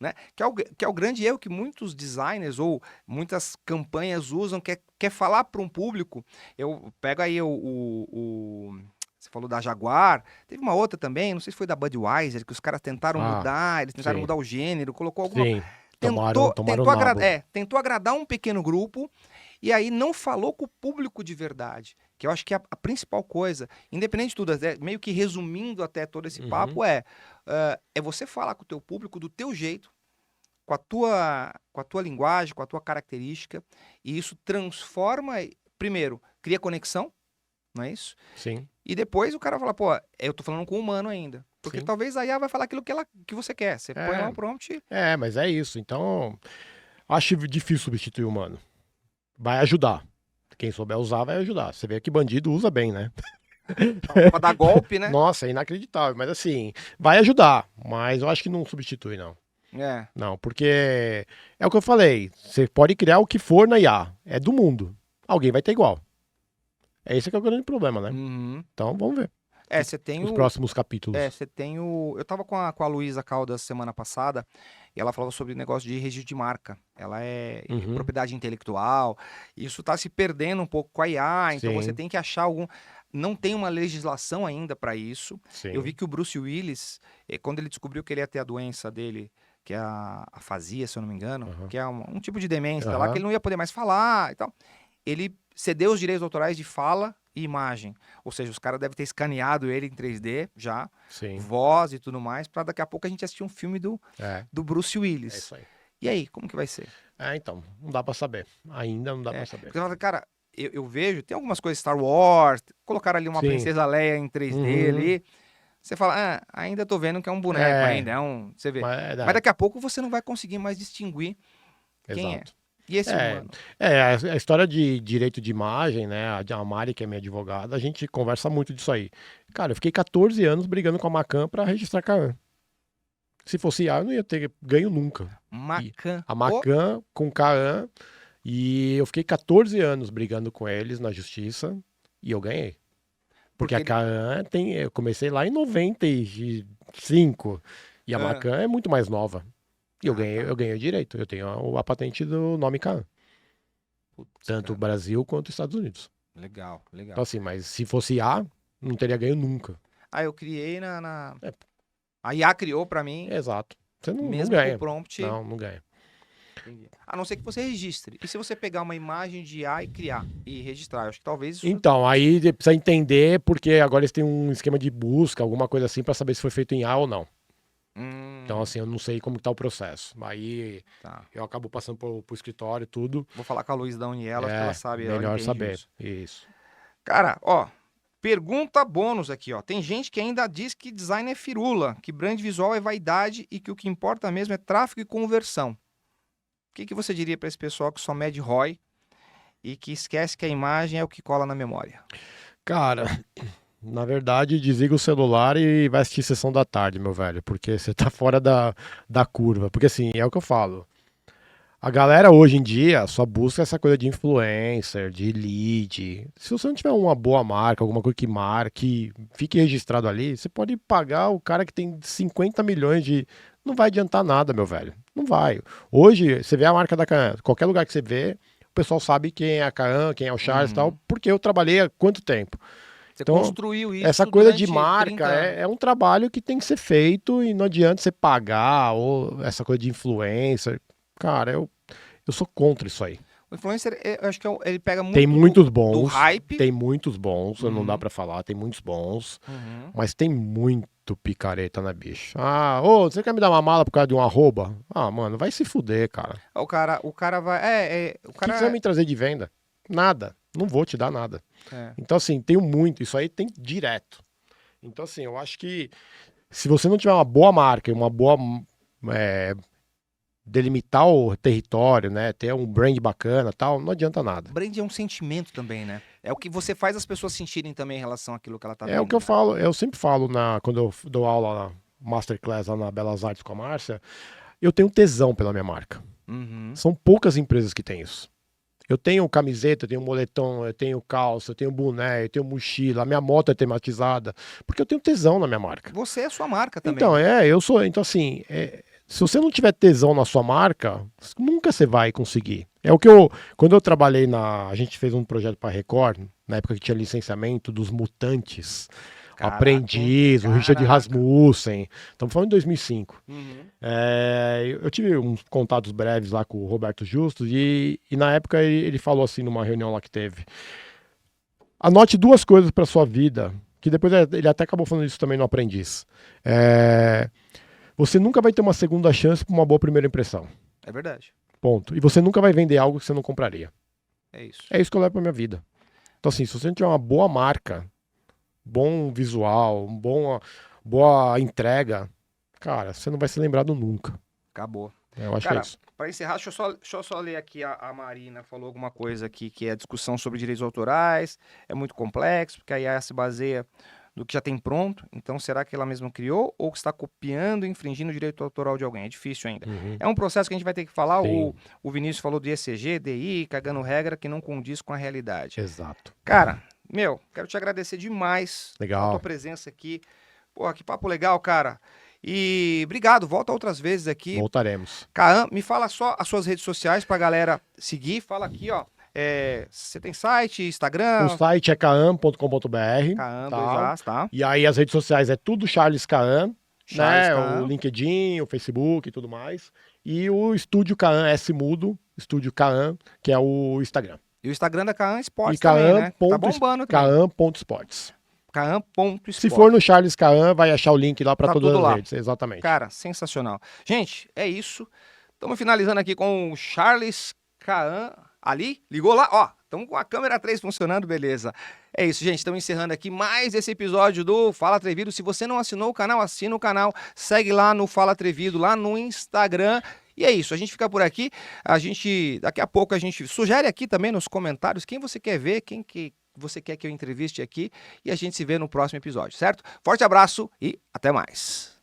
né? Que é o grande erro que muitos designers ou muitas campanhas usam, que quer falar para um público. Eu pego aí você falou da Jaguar, teve uma outra também, não sei se foi da Budweiser, que os caras tentaram mudar, eles tentaram sim. mudar o gênero, colocou alguma... Sim. Tentou Tomaram nabo. tentou agradar um pequeno grupo e aí não falou com o público de verdade. Que eu acho que é a principal coisa, independente de tudo, meio que resumindo até todo esse papo, é você falar com o teu público do teu jeito, com a tua linguagem, com a tua característica, e isso transforma, primeiro, cria conexão, não é isso? Sim. E depois o cara fala, pô, eu tô falando com um humano ainda. Porque Sim. talvez a IA vai falar aquilo que você quer. Você põe lá o prompt e... Mas é isso. Então, acho difícil substituir o humano. Vai ajudar. Quem souber usar, vai ajudar. Você vê que bandido usa bem, né? pra dar golpe, né? Nossa, é inacreditável. Mas assim, vai ajudar. Mas eu acho que não substitui, não. É. Não, porque é o que eu falei. Você pode criar o que for na IA. É do mundo. Alguém vai ter igual. Esse que é o grande problema, né? Uhum. Então, vamos ver. Você tem Os próximos capítulos. você tem o... Eu tava com a Luísa Caldas semana passada e ela falava sobre o negócio de registro de marca. Ela é propriedade intelectual. Isso tá se perdendo um pouco com a IA, então Sim. você tem que achar algum... Não tem uma legislação ainda para isso. Sim. Eu vi que o Bruce Willis, quando ele descobriu que ele ia ter a doença dele, que é a afasia, se eu não me engano, que é um tipo de demência lá, que ele não ia poder mais falar e tal, ele cedeu os direitos autorais de fala e imagem. Ou seja, os caras devem ter escaneado ele em 3D já, Sim. voz e tudo mais, para daqui a pouco a gente assistir um filme do Bruce Willis. É isso aí. E aí, como que vai ser? Então, não dá pra saber. Ainda não dá pra saber. Porque, cara, eu vejo, tem algumas coisas Star Wars, colocaram ali uma Sim. Princesa Leia em 3D ali. Você fala, ainda tô vendo que é um boneco, ainda é um... Você vê. Mas daqui a pouco você não vai conseguir mais distinguir quem Exato. é. E esse humano? A história de direito de imagem, né? A Mari, que é minha advogada, a gente conversa muito disso aí. Cara, eu fiquei 14 anos brigando com a Macan pra registrar Kaan. Se fosse A, eu não ia ter ganho nunca. Macan. A Macan com Kaan. E eu fiquei 14 anos brigando com eles na justiça e eu ganhei. Porque a Kaan eu comecei lá em 95 e a Macan é muito mais nova. E eu ganhei o direito. Eu tenho a patente do nome Kaan. Tanto o Brasil quanto os Estados Unidos. Legal. Então assim, mas se fosse A, não teria ganho nunca. Eu criei A IA criou pra mim. Exato. Você não Com ganha. o prompt. Não ganha. Entendi. A não ser que você registre. E se você pegar uma imagem de IA e criar e registrar? Eu acho que talvez isso... Então, aí precisa entender, porque agora eles têm um esquema de busca, alguma coisa assim, pra saber se foi feito em A ou não. Então, assim, eu não sei como tá o processo. Aí eu acabo passando pro escritório e tudo. Vou falar com a Luísa da Uniela, que ela sabe. Melhor saber. Isso. Cara, pergunta bônus aqui, Tem gente que ainda diz que design é firula, que brand visual é vaidade e que o que importa mesmo é tráfego e conversão. O que você diria para esse pessoal que só mede ROI e que esquece que a imagem é o que cola na memória? Cara, na verdade, desliga o celular e vai assistir Sessão da Tarde, meu velho, porque você tá fora da curva. Porque assim, é o que eu falo. A galera hoje em dia só busca essa coisa de influencer, de lead. Se você não tiver uma boa marca, alguma coisa que marque, fique registrado ali, você pode pagar o cara que tem 50 milhões de... Não vai adiantar nada, meu velho. Não vai. Hoje, você vê a marca da Kaan, qualquer lugar que você vê, o pessoal sabe quem é a Kaan, quem é o Charles e tal, porque eu trabalhei há quanto tempo. Você construiu isso. Essa coisa de marca é um trabalho que tem que ser feito e não adianta você pagar ou essa coisa de influencer. Cara, eu sou contra isso aí. O influencer, eu acho que ele pega muito tem muitos bons, do hype. Tem muitos bons, não dá pra falar, tem muitos bons. Mas tem muito picareta, né, bicho? Você quer me dar uma mala por causa de um arroba? Mano, vai se fuder, cara. O cara vai... O que você vai me trazer de venda? Nada. Não vou te dar nada. É. Então, assim, tenho muito. Isso aí tem direto. Então, assim, eu acho que se você não tiver uma boa marca e uma boa... delimitar o território, né? Ter um brand bacana e tal, não adianta nada. Brand é um sentimento também, né? É o que você faz as pessoas sentirem também em relação àquilo que ela tá vendo. É o que eu falo, eu sempre falo quando eu dou aula na Masterclass lá na Belas Artes com a Márcia, eu tenho tesão pela minha marca. São poucas empresas que têm isso. Eu tenho camiseta, eu tenho moletom, eu tenho calça, eu tenho boné, eu tenho mochila, a minha moto é tematizada, porque eu tenho tesão na minha marca. Você é a sua marca também. Então, eu sou, então assim, se você não tiver tesão na sua marca, nunca você vai conseguir. É o que quando eu trabalhei a gente fez um projeto para Record, na época que tinha licenciamento dos Mutantes, Aprendiz, o Richard Rasmussen, estamos falando em 2005. Eu tive uns contatos breves lá com o Roberto Justus e na época ele falou assim numa reunião lá que teve: anote 2 coisas para sua vida, que depois ele até acabou falando isso também no Aprendiz. Você nunca vai ter uma segunda chance para uma boa primeira impressão. É verdade. Ponto. E você nunca vai vender algo que você não compraria. É isso. É isso que eu levo pra minha vida. Então, assim, se você não tiver uma boa marca, bom visual, boa entrega, cara, você não vai ser lembrado nunca. Acabou. Eu acho que é isso. Para encerrar, deixa eu só ler aqui, a Marina falou alguma coisa aqui, que é a discussão sobre direitos autorais, é muito complexo, porque a IA se baseia do que já tem pronto, então será que ela mesma criou ou que está copiando e infringindo o direito autoral de alguém? É difícil ainda. É um processo que a gente vai ter que falar, o Vinícius falou do ECG, DI, cagando regra que não condiz com a realidade. Exato. Cara, quero te agradecer demais pela tua presença aqui. Pô, que papo legal, cara. E obrigado, volta outras vezes aqui. Voltaremos. Kaan, me fala só as suas redes sociais pra galera seguir. Fala aqui, você tem site, Instagram? O site é kaan.com.br. Kaan, tá. E aí as redes sociais é tudo Charles Kaan, né? Kaan. O LinkedIn, o Facebook e tudo mais. E o Estúdio Kaan, S-Mudo, Estúdio Kaan, que é o Instagram. E o Instagram da Kaan Esportes e Kaan também, né? Tá bombando também. Kaan.sports. Kaan.sports. Se for no Charles Kaan, vai achar o link lá para todas as redes. Exatamente. Cara, sensacional. Gente, é isso. Estamos finalizando aqui com o Charles Kaan, Ali, ligou lá, ó, estamos com a câmera 3 funcionando, beleza. É isso, gente, estamos encerrando aqui mais esse episódio do Fala Atrevido. Se você não assinou o canal, assina o canal, segue lá no Fala Atrevido, lá no Instagram. E é isso, a gente fica por aqui, daqui a pouco a gente sugere aqui também nos comentários quem você quer ver, quem que você quer que eu entreviste aqui, e a gente se vê no próximo episódio, certo? Forte abraço e até mais.